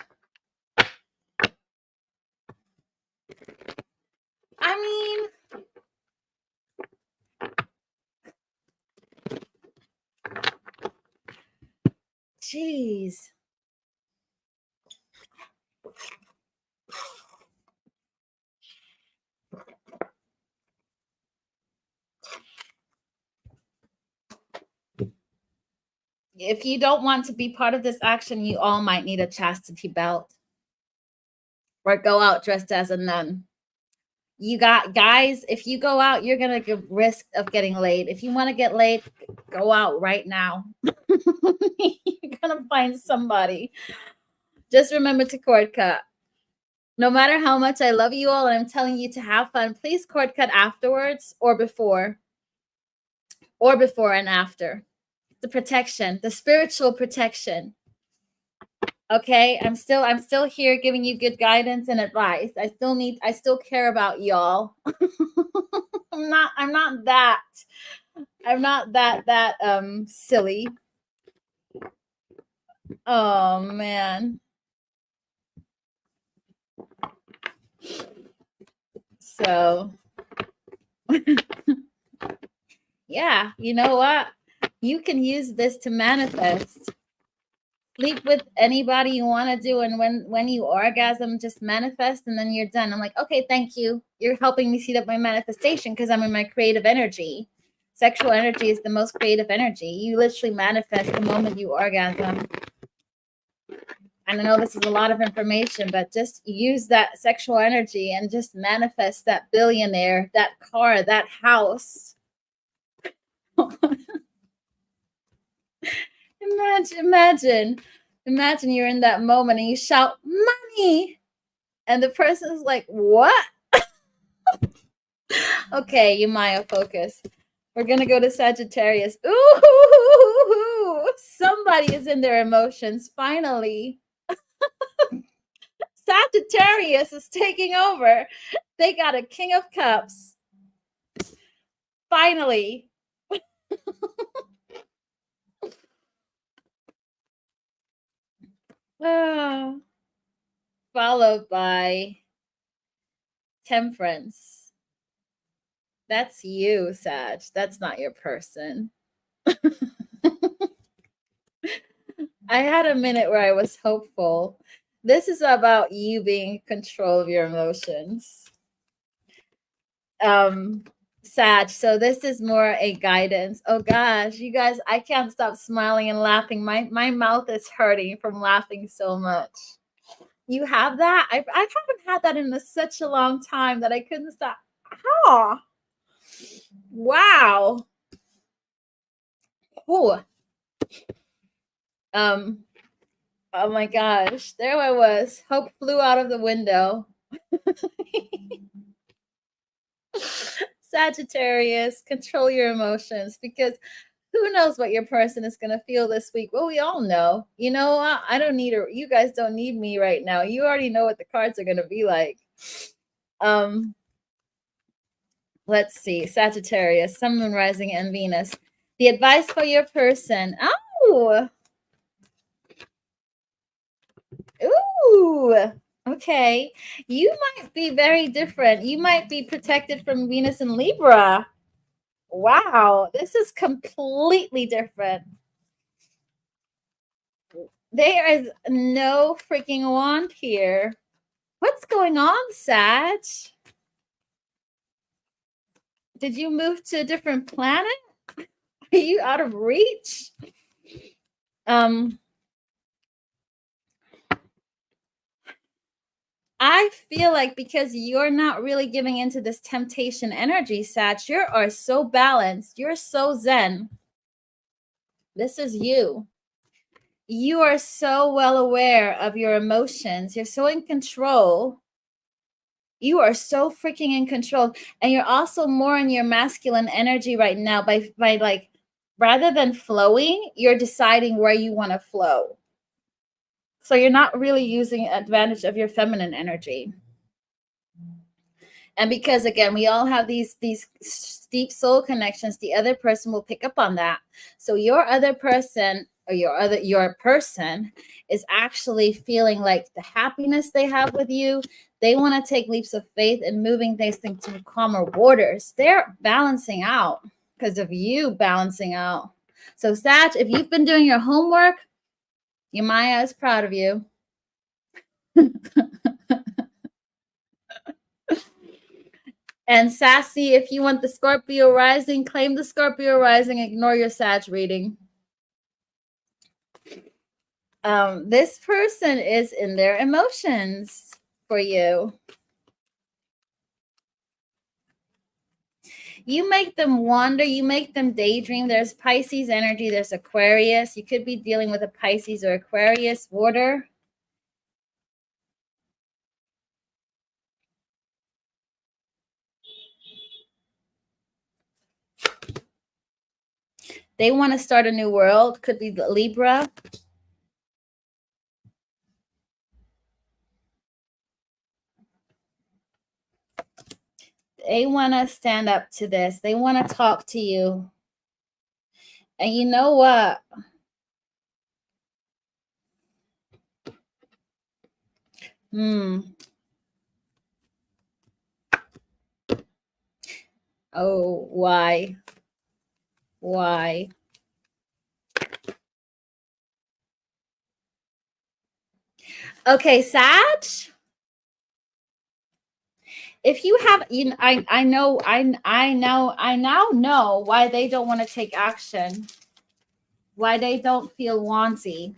I mean, jeez. If you don't want to be part of this action, you all might need a chastity belt or go out dressed as a nun. You got guys, if you go out, you're gonna risk of getting laid. If you want to get laid, go out right now. You're gonna find somebody. Just remember to cord cut. No matter how much I love you all and I'm telling you to have fun, please cord cut afterwards or before and after. The protection, the spiritual protection. Okay, I'm still here giving you good guidance and advice. I still care about y'all. I'm not that silly. Oh man. So yeah, you know what? You can use this to manifest. Sleep with anybody you want to do, and when you orgasm, just manifest and then you're done. I'm like, okay, thank you. You're helping me see up my manifestation because I'm in my creative energy. Sexual energy is the most creative energy. You literally manifest the moment you orgasm. And I know this is a lot of information, but just use that sexual energy and just manifest that billionaire, that car, that house. Imagine you're in that moment and you shout money and the person's like, what? Okay, you Maya, focus. We're gonna go to Sagittarius. Ooh, somebody is in their emotions finally. Sagittarius is taking over. They got a King of Cups finally. Followed by Temperance. That's you, Sag. That's not your person. I had a minute where I was hopeful. This is about you being in control of your emotions. Sag, so this is more a guidance. Oh gosh, you guys, I can't stop smiling and laughing. My mouth is hurting from laughing so much. You have that? I haven't had that in such a long time that I couldn't stop. Oh, wow. Oh. Oh my gosh, there I was. Hope flew out of the window. Sagittarius, control your emotions because who knows what your person is going to feel this week? Well, we all know. You know, I don't need her. You guys don't need me right now. You already know what the cards are going to be like. Let's see. Sagittarius, Sun, Moon, Rising, and Venus. The advice for your person. Oh. Ooh. Okay. You might be very different. You might be protected from Venus and Libra. Wow. This is completely different. There is no freaking wand here. What's going on, Sag? Did you move to a different planet? Are you out of reach? I feel like because you're not really giving into this temptation energy, Sag, you are so balanced. You're so zen. This is you. You are so well aware of your emotions. You're so in control. You are so freaking in control. And you're also more in your masculine energy right now by like, rather than flowing, you're deciding where you want to flow. So you're not really using advantage of your feminine energy. And because again, we all have these deep soul connections, the other person will pick up on that. So your other person or your person is actually feeling like the happiness they have with you, they want to take leaps of faith and moving things to calmer waters. They're balancing out because of you balancing out. So Sag, if you've been doing your homework, your Maya is proud of you. And Sassy, if you want the Scorpio rising, claim the Scorpio rising, ignore your Sag reading. This person is in their emotions for you. You make them wonder, you make them daydream. There's Pisces energy, there's Aquarius. You could be dealing with a Pisces or Aquarius, water. They want to start a new world. Could be the Libra. They want to stand up to this. They want to talk to you. And you know what? Oh, why? Why? Okay, Sag. If you have, you know, I now know why they don't want to take action, why they don't feel wanty.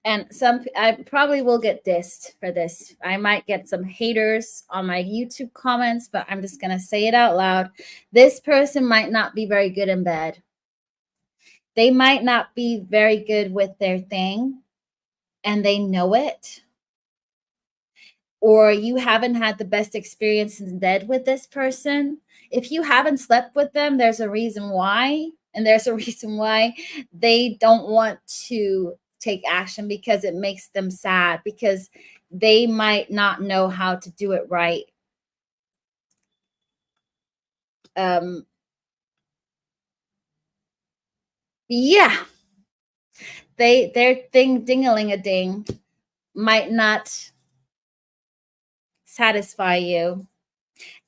And I probably will get dissed for this. I might get some haters on my YouTube comments, but I'm just gonna say it out loud. This person might not be very good in bed. They might not be very good with their thing, and they know it. Or you haven't had the best experience in bed with this person. If you haven't slept with them, there's a reason why. And there's a reason why they don't want to take action, because it makes them sad, because they might not know how to do it right. Yeah. Their thing ding-a-ling-a-ding might not satisfy you.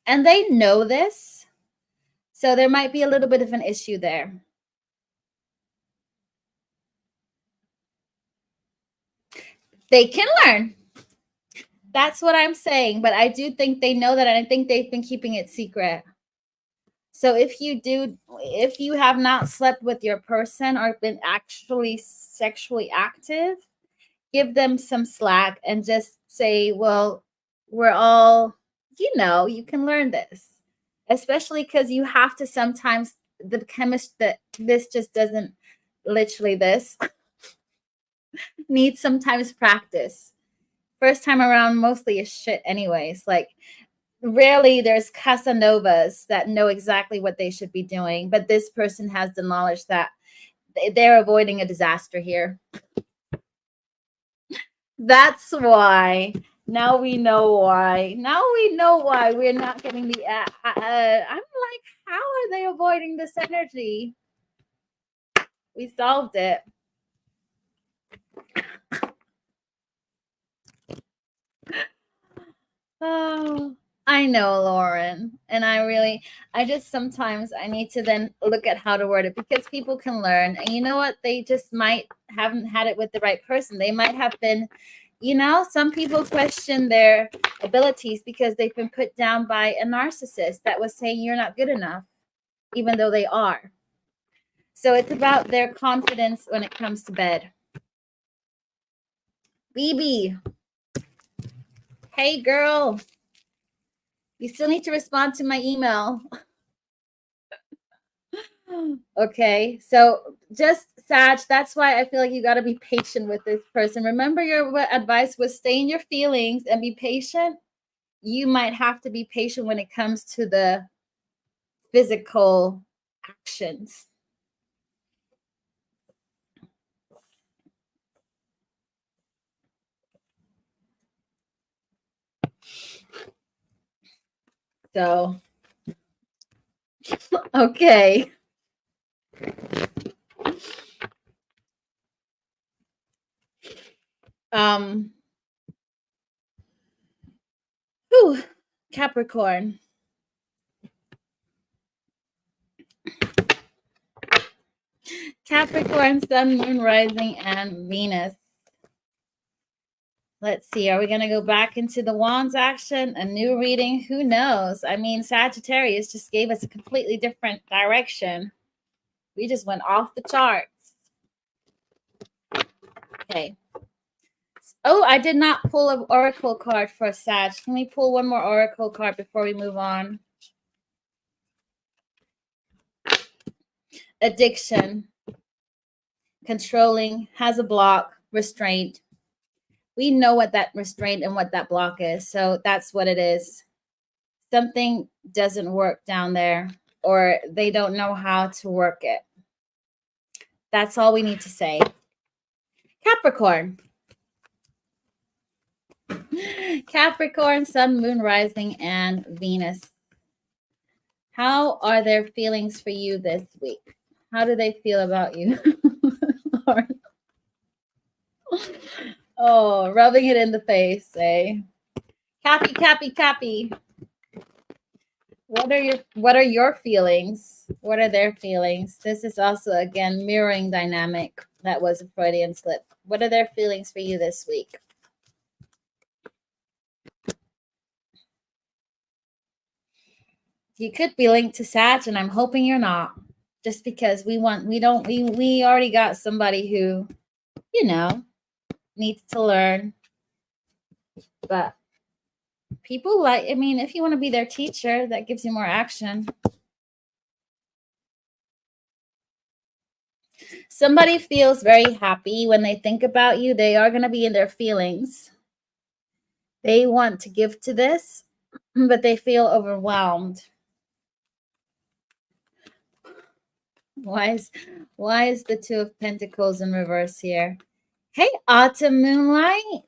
And they know this. So there might be a little bit of an issue there. They can learn. That's what I'm saying. But I do think they know that, and I think they've been keeping it secret. So if you have not slept with your person or been actually sexually active, give them some slack and just say, well, we're all, you can learn this. Especially because you have to sometimes, the chemist, that this just doesn't, literally this needs sometimes practice. First time around mostly is shit anyways. Like, rarely there's Casanovas that know exactly what they should be doing, but this person has the knowledge that they're avoiding a disaster here. That's why. Now we know why. Now we know why we're not getting the. I'm like, how are they avoiding this energy? We solved it. Oh, I know, Lauren. And I just sometimes I need to then look at how to word it, because people can learn. And you know what? They just haven't had it with the right person. They might have been, some people question their abilities because they've been put down by a narcissist that was saying you're not good enough, even though they are. So it's about their confidence when it comes to bed. BB. Hey, girl. You still need to respond to my email. Okay, so just Sag, that's why I feel like you got to be patient with this person. Remember, your advice was stay in your feelings and be patient. You might have to be patient when it comes to the physical actions. So, okay. Um, whew, Capricorn. Capricorn, Sun, Moon, Rising, and Venus. Let's see. Are we going to go back into the Wands action? A new reading? Who knows? I mean, Sagittarius just gave us a completely different direction. We just went off the charts. Okay. Oh, I did not pull an oracle card for Sag. Can we pull one more oracle card before we move on? Addiction. Controlling. Has a block. Restraint. We know what that restraint and what that block is. So that's what it is. Something doesn't work down there, or they don't know how to work it. That's all we need to say. Capricorn. Capricorn, Sun, Moon, Rising, and Venus. How are their feelings for you this week? How do they feel about you? Oh, rubbing it in the face, eh? Cappy. What are your feelings? What are their feelings? This is also, again, mirroring dynamic. That was a Freudian slip. What are their feelings for you this week? You could be linked to Sag, and I'm hoping you're not. Just because we already got somebody who, needs to learn. But people if you want to be their teacher, that gives you more action. Somebody feels very happy when they think about you. They are going to be in their feelings. They want to give to this, but they feel overwhelmed. Why is the Two of Pentacles in reverse here? Hey, Autumn Moonlight.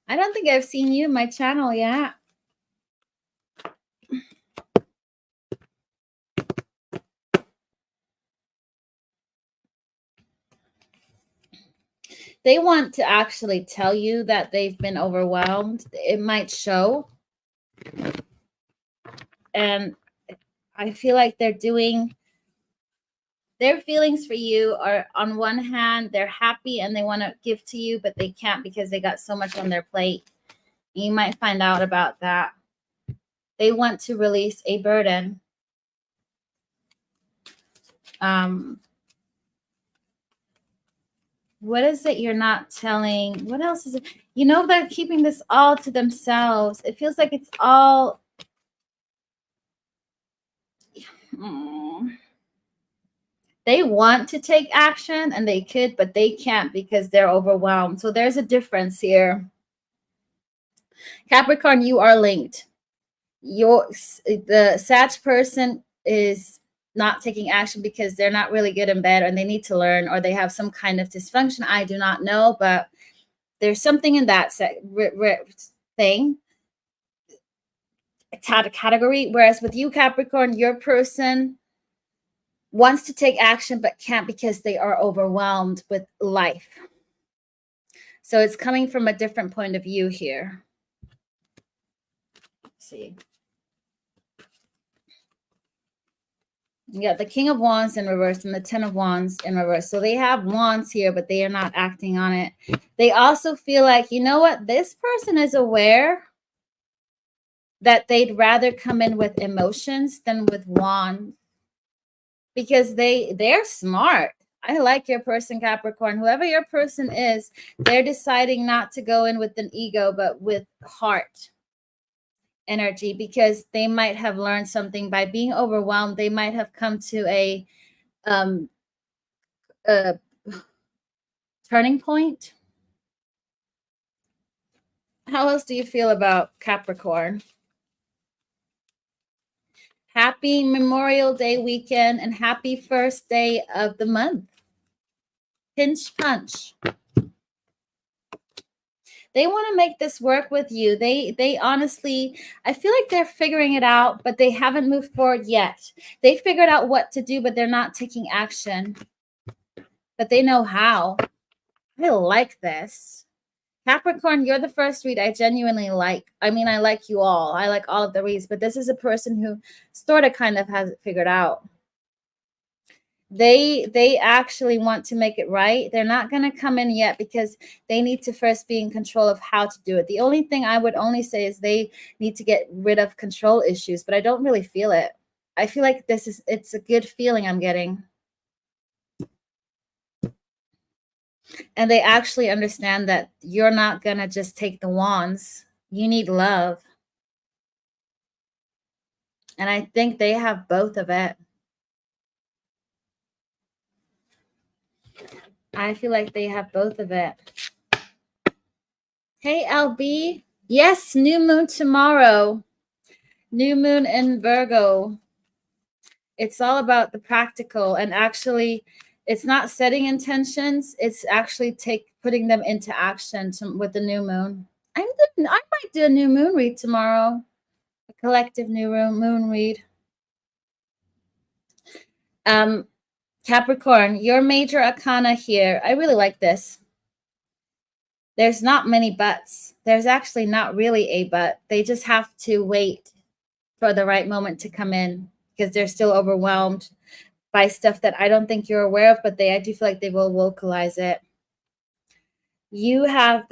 I don't think I've seen you in my channel yet. They want to actually tell you that they've been overwhelmed. It might show. And I feel like their feelings for you are, on one hand, they're happy and they want to give to you, but they can't because they got so much on their plate. You might find out about that. They want to release a burden. What is it you're not telling? What else is it? They're keeping this all to themselves. It feels like it's all... They want to take action and they could, but they can't because they're overwhelmed. So there's a difference here. Capricorn, you are linked. The Sag person is not taking action because they're not really good in bed, and they need to learn, or they have some kind of dysfunction. I do not know, but there's something in that thing category. Whereas with you, Capricorn, your person wants to take action but can't because they are overwhelmed with life. So it's coming from a different point of view here. Let's see. You got the King of Wands in reverse and the Ten of Wands in reverse. So they have wands here, but they are not acting on it. They also feel like, you know what? This person is aware that they'd rather come in with emotions than with wands, because they're smart. I like your person, Capricorn. Whoever your person is, they're deciding not to go in with an ego, but with heart energy, because they might have learned something by being overwhelmed. They might have come to a turning point. How else do you feel about Capricorn? Happy Memorial Day weekend and happy first day of the month. Pinch punch. They want to make this work with you. They honestly, I feel like they're figuring it out, but they haven't moved forward yet. They figured out what to do, but they're not taking action. But they know how. I like this. Capricorn, you're the first read I genuinely like. I mean, I like you all. I like all of the reads, but this is a person who sort of kind of has it figured out. They actually want to make it right. They're not going to come in yet because they need to first be in control of how to do it. The only thing I would only say is they need to get rid of control issues, but I don't really feel it. I feel like it's a good feeling I'm getting. And they actually understand that you're not going to just take the wands. You need love. And I think they have both of it. I feel like they have both of it. Hey, LB. Yes, new moon tomorrow. New moon in Virgo. It's all about the practical. And actually, it's not setting intentions. It's actually putting them into action with the new moon. I might do a new moon read tomorrow. A collective new moon read. Capricorn, your major arcana here. I really like this. There's not many buts. There's actually not really a but. They just have to wait for the right moment to come in because they're still overwhelmed by stuff that I don't think you're aware of, but I do feel like they will vocalize it. You have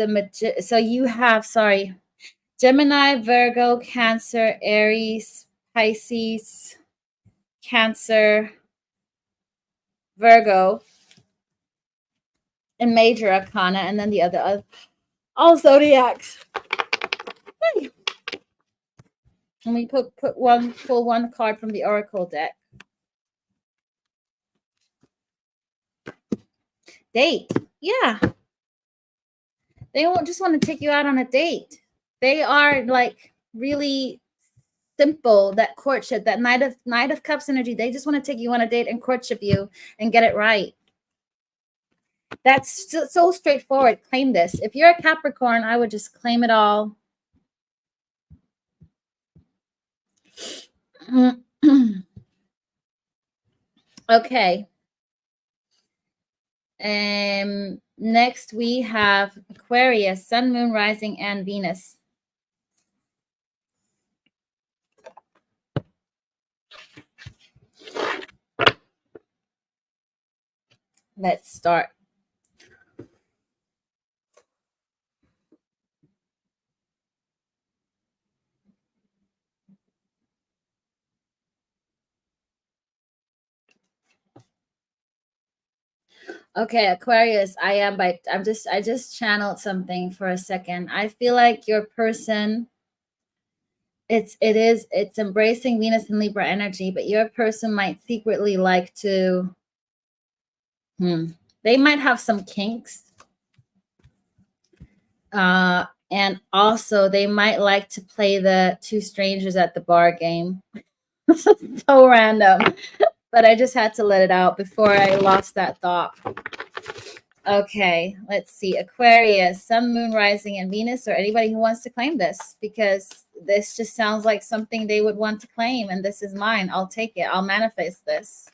Gemini, Virgo, Cancer, Aries, Pisces, Cancer, Virgo, and major arcana, and then the other all zodiacs. Hey. And we pull one card from the oracle deck. Date. Yeah. They won't just want to take you out on a date. They are like really simple, that courtship, that Knight of Cups energy. They just want to take you on a date and courtship you and get it right. That's so straightforward. Claim this. If you're a Capricorn, I would just claim it all. Okay. Next we have Aquarius, Sun, Moon, Rising, and Venus. Let's start. Okay, Aquarius, I just channeled something for a second. I feel like your person, it's embracing Venus and Libra energy, but your person might secretly like to they might have some kinks. And also they might like to play the two strangers at the bar game. So random. But I just had to let it out before I lost that thought. Okay, let's see. Aquarius, Sun, Moon, Rising, and Venus, or anybody who wants to claim this, because this just sounds like something they would want to claim, and this is mine. I'll take it. I'll manifest this.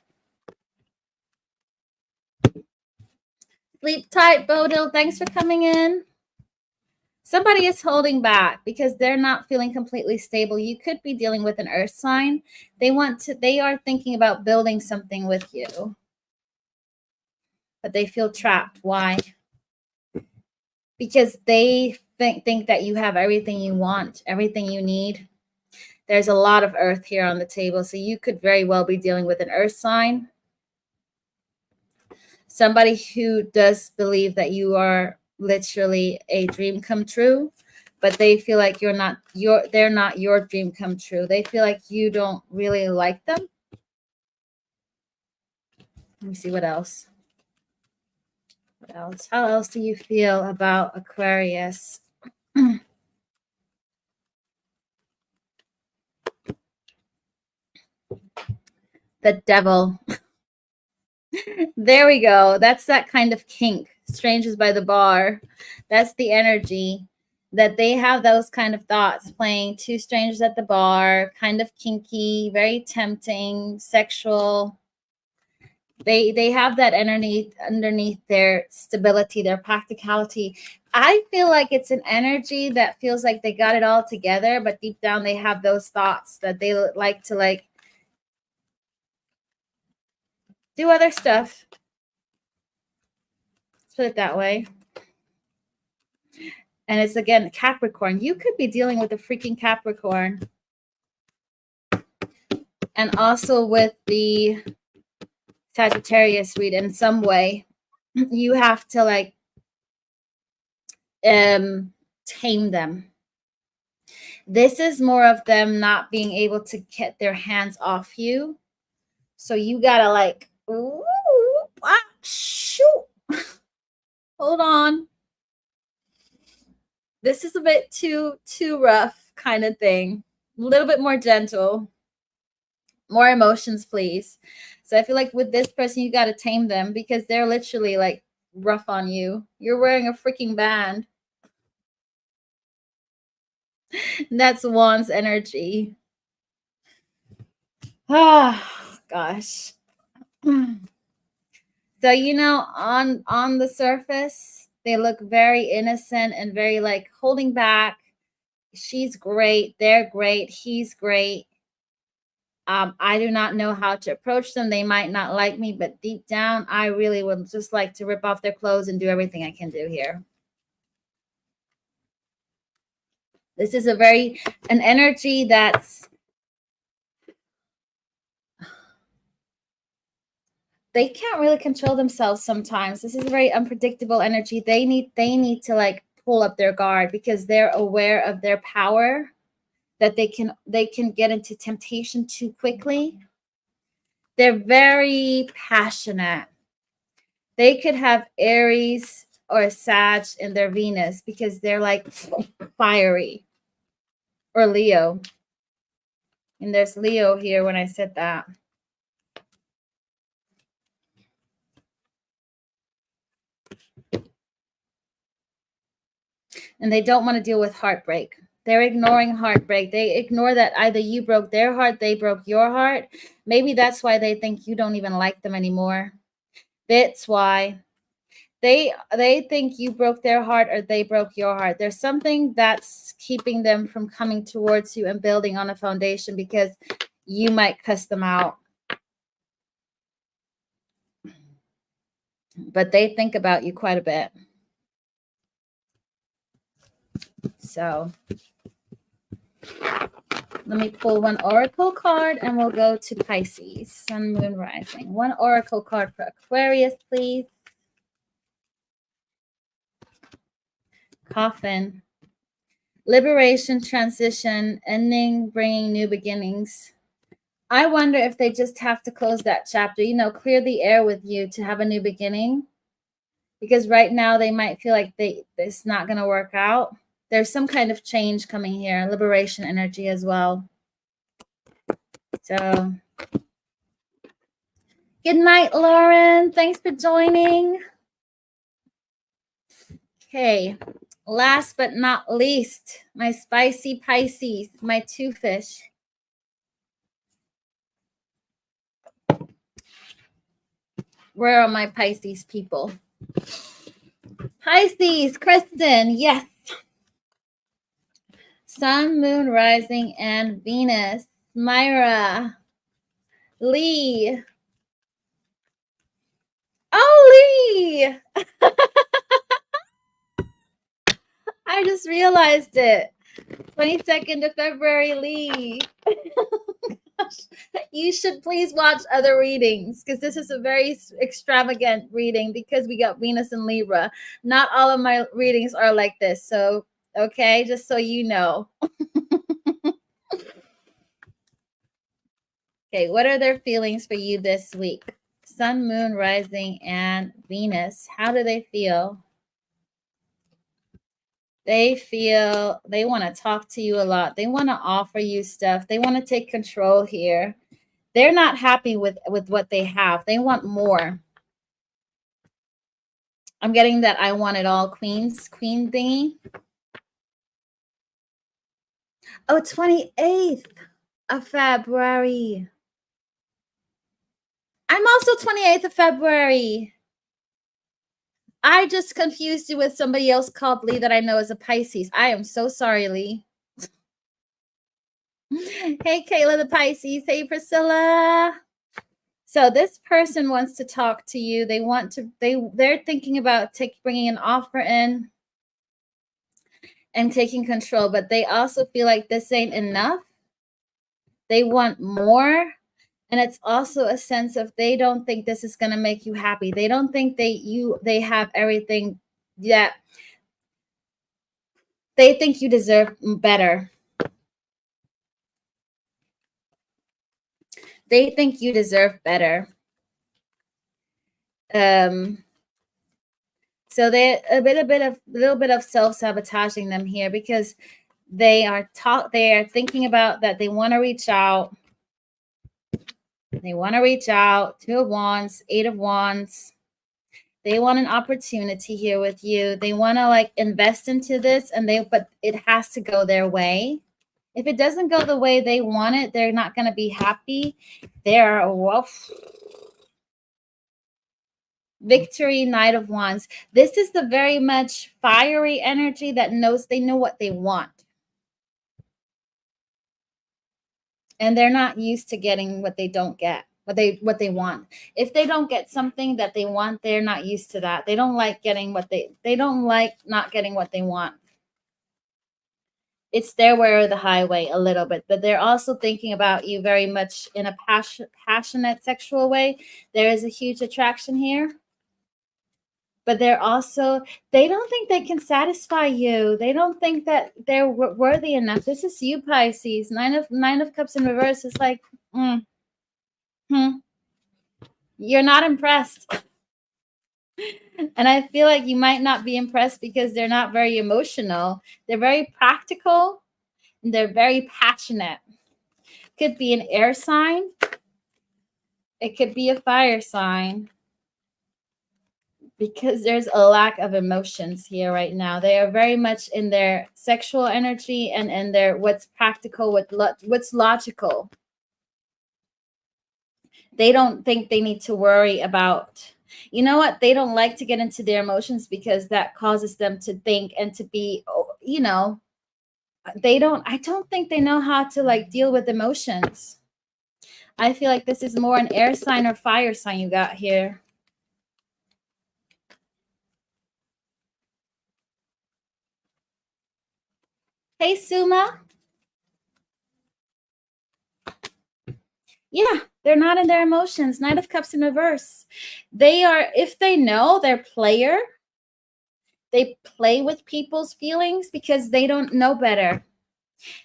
Sleep tight, Bodil. Thanks for coming in. Somebody is holding back because they're not feeling completely stable. You could be dealing with an earth sign. They are thinking about building something with you, but they feel trapped. Why? Because they think that you have everything you want, everything you need. There's a lot of earth here on the table, so you could very well be dealing with an earth sign. Somebody who does believe that you are literally a dream come true, but they feel like they're not your dream come true. They feel like you don't really like them. Let me see what else. What else? How else do you feel about Aquarius? The Devil. There we go. That's that kind of kink. Strangers by the bar. That's the energy that they have, those kind of thoughts, playing two strangers at the bar, kind of kinky, very tempting, sexual. They have that underneath their stability, their practicality. I feel like it's an energy that feels like they got it all together, but deep down they have those thoughts that they like to like do other stuff. Let's put it that way. And it's again Capricorn. You could be dealing with a freaking Capricorn. And also with the Sagittarius read in some way. You have to like tame them. This is more of them not being able to get their hands off you. So you gotta like, ooh, shoot. Hold on. This is a bit too rough kind of thing. A little bit more gentle. More emotions, please. So I feel like with this person, you got to tame them because they're literally like rough on you. You're wearing a freaking band. That's Wands energy. Ah, gosh. So, you know, on the surface, they look very innocent and very like holding back. She's great. They're great. He's great. I do not know how to approach them. They might not like me, but deep down, I really would just like to rip off their clothes and do everything I can do here. This is an energy that's, they can't really control themselves sometimes. This is a very unpredictable energy. They need to like pull up their guard because they're aware of their power, that they can get into temptation too quickly. They're very passionate. They could have Aries or Sag in their Venus because they're like fiery, or Leo. And there's Leo here when I said that. And they don't want to deal with heartbreak. They're ignoring heartbreak. They ignore that either you broke their heart, they broke your heart. Maybe that's why they think you don't even like them anymore. That's why they think you broke their heart or they broke your heart. There's something that's keeping them from coming towards you and building on a foundation because you might cuss them out. But they think about you quite a bit. So let me pull one oracle card and we'll go to Pisces, Sun, Moon, Rising. One oracle card for Aquarius, please. Coffin. Liberation, transition, ending, bringing new beginnings. I wonder if they just have to close that chapter, you know, clear the air with you to have a new beginning. Because right now they might feel like it's not going to work out. There's some kind of change coming here, liberation energy as well. So, good night, Lauren. Thanks for joining. Okay, last but not least, my spicy Pisces, my two fish. Where are my Pisces people? Pisces, Kristen, yes. Sun, Moon, Rising, and Venus. Myra. Lee. Oh, Lee! I just realized it. 22nd of February, Lee. Gosh. You should please watch other readings because this is a very extravagant reading because we got Venus and Libra. Not all of my readings are like this. So, okay, just so you know. Okay, what are their feelings for you this week? Sun, Moon, Rising, and Venus. How do they feel? They feel they want to talk to you a lot. They want to offer you stuff. They want to take control here. They're not happy with what they have. They want more. I'm getting that I want it all queen thingy. Oh, 28th of February. I'm also 28th of February. I just confused you with somebody else called Lee that I know is a Pisces. I am so sorry, Lee. Hey, Kayla the Pisces. Hey, Priscilla. So this person wants to talk to you. They're thinking about bringing an offer in and taking control, but they also feel like this ain't enough. They want more. And it's also a sense of they don't think this is going to make you happy. They don't think they have everything that they think you deserve better. They think you deserve better. So they're a little bit of self-sabotaging them here, because they are thinking about that they want to reach out. They want to reach out. 2 of Wands, 8 of Wands. They want an opportunity here with you. They want to like invest into this, but it has to go their way. If it doesn't go the way they want it, they're not going to be happy. They're Victory, Knight of Wands. This is the very much fiery energy that knows they know what they want. And they're not used to getting what they don't get, what they want. If they don't get something that they want, they're not used to that. They don't like getting they don't like not getting what they want. It's their way or the highway a little bit, but they're also thinking about you very much in a passionate sexual way. There is a huge attraction here. But they don't think they can satisfy you. They don't think that they're worthy enough. This is you, Pisces. Nine of Cups in reverse is like, you're not impressed. And I feel like you might not be impressed because they're not very emotional. They're very practical and they're very passionate. Could be an air sign. It could be a fire sign. Because there's a lack of emotions here right now. They are very much in their sexual energy and in their what's practical, what's logical. They don't think they need to worry about, you know what? They don't like to get into their emotions because that causes them to think and to be, I don't think they know how to like deal with emotions. I feel like this is more an air sign or fire sign you got here. Hey, Suma. Yeah, they're not in their emotions. Knight of Cups in reverse. They are, if they know they're player, they play with people's feelings because they don't know better.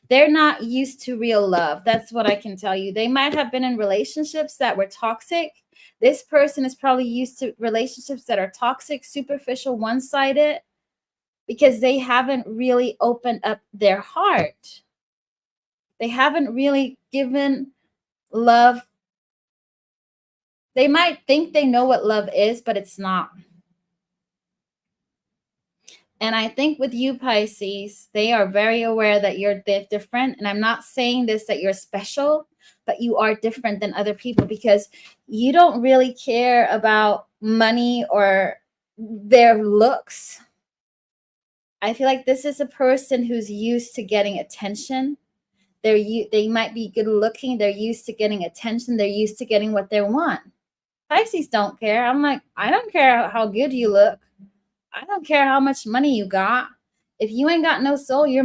They're not used to real love. That's what I can tell you. They might have been in relationships that were toxic. This person is probably used to relationships that are toxic, superficial, one-sided, because they haven't really opened up their heart. They haven't really given love. They might think they know what love is, but it's not. And I think with you, Pisces, they are very aware that you're different. And I'm not saying this that you're special, but you are different than other people because you don't really care about money or their looks. I feel like this is a person who's used to getting attention. They might be good looking. They're used to getting attention. They're used to getting what they want. Pisces don't care. I'm like, I don't care how good you look. I don't care how much money you got. If you ain't got no soul, you're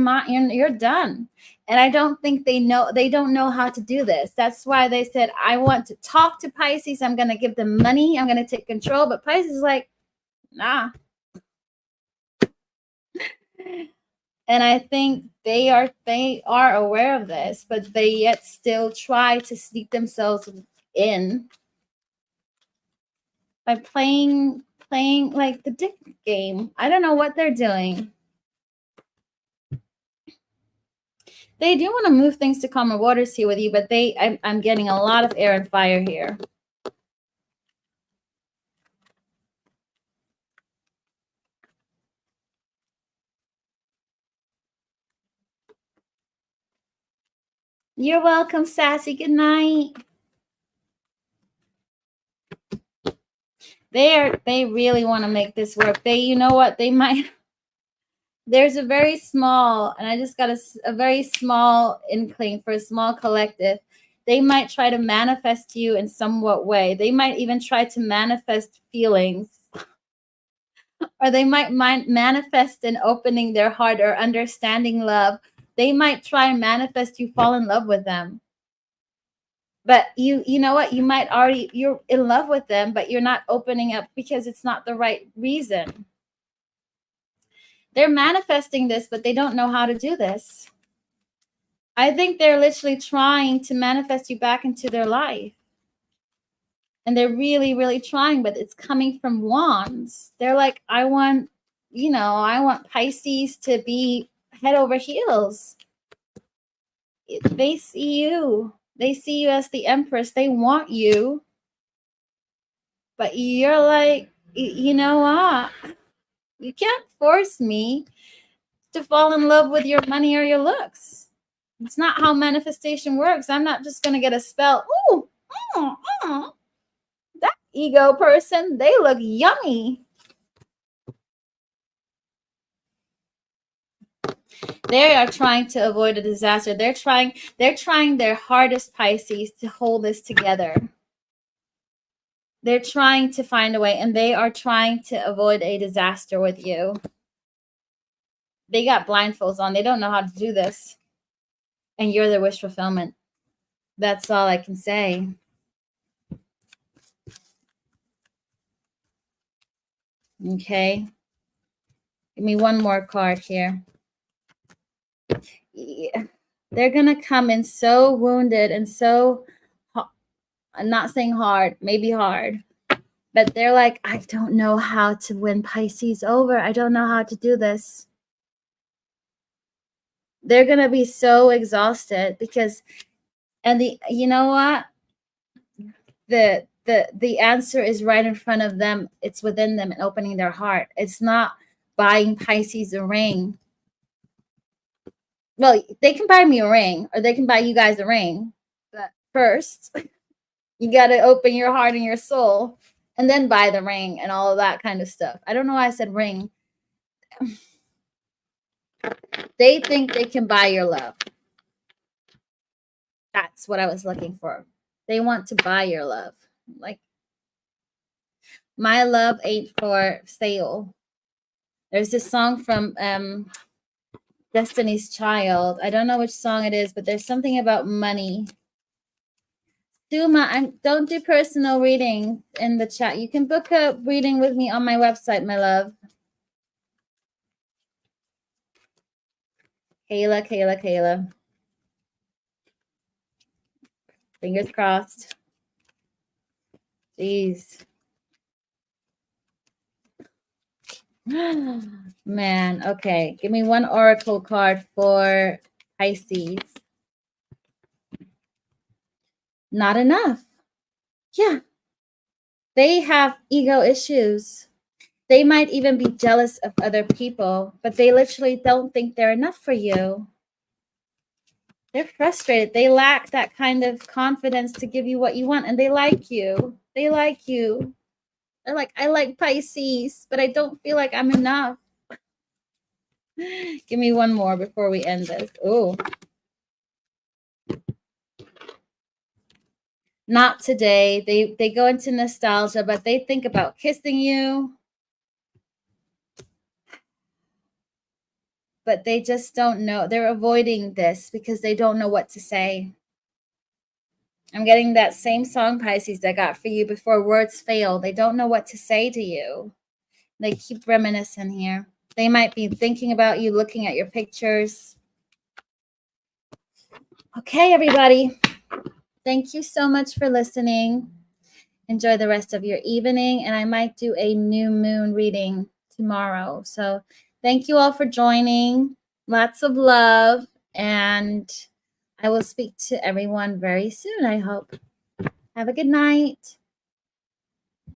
done. And I don't think they don't know how to do this. That's why they said, I want to talk to Pisces. I'm going to give them money. I'm going to take control. But Pisces is like, nah. And I think they are aware of this, but they yet still try to sneak themselves in by playing like the dick game. I don't know what they're doing. They do want to move things to calmer waters here with you, but I'm getting a lot of air and fire here. You're welcome, Sassy. Good night. They really want to make this work. You know what? They might. There's a very small, and I just got a very small inkling for a small collective. They might try to manifest you in somewhat way. They might even try to manifest feelings, or they might manifest in opening their heart or understanding love. They might try and manifest you fall in love with them. But you know what? You might already, you're in love with them, but you're not opening up because it's not the right reason. They're manifesting this, but they don't know how to do this. I think they're literally trying to manifest you back into their life. And they're really, really trying, but it's coming from wands. They're like, I want Pisces to be head over heels. They see you. They see you as the Empress. They want you. But you're like, you know what? You can't force me to fall in love with your money or your looks. It's not how manifestation works. I'm not just going to get a spell. Ooh, that ego person, they look yummy. They are trying to avoid a disaster. They're trying their hardest, Pisces, to hold this together. They're trying to find a way, and they are trying to avoid a disaster with you. They got blindfolds on. They don't know how to do this. And you're their wish fulfillment. That's all I can say. Okay. Give me one more card here. Yeah. They're going to come in so wounded and so, I'm not saying hard, maybe hard. But they're like, I don't know how to win Pisces over. I don't know how to do this. They're going to be so exhausted because, and you know what? The answer is right in front of them. It's within them and opening their heart. It's not buying Pisces a ring. Well, they can buy me a ring, or they can buy you guys a ring. But first, you got to open your heart and your soul, and then buy the ring and all of that kind of stuff. I don't know why I said ring. They think they can buy your love. That's what I was looking for. They want to buy your love. Like, my love ain't for sale. There's this song from Destiny's Child. I don't know which song it is, but there's something about money. Duma, don't do personal reading in the chat. You can book a reading with me on my website, my love. Kayla. Fingers crossed. Jeez. Man, okay. Give me one oracle card for Pisces. Not enough. Yeah. They have ego issues. They might even be jealous of other people, but they literally don't think they're enough for you. They're frustrated. They lack that kind of confidence to give you what you want, and they like you. They like you. They're like, I like Pisces, but I don't feel like I'm enough. Give me one more before we end this. Oh. Not today. They go into nostalgia, but they think about kissing you. But they just don't know. They're avoiding this because they don't know what to say. I'm getting that same song, Pisces, I got for you before words fail. They don't know what to say to you. They keep reminiscing here. They might be thinking about you, looking at your pictures. Okay, everybody. Thank you so much for listening. Enjoy the rest of your evening. And I might do a new moon reading tomorrow. So thank you all for joining. Lots of love. And I will speak to everyone very soon, I hope. Have a good night.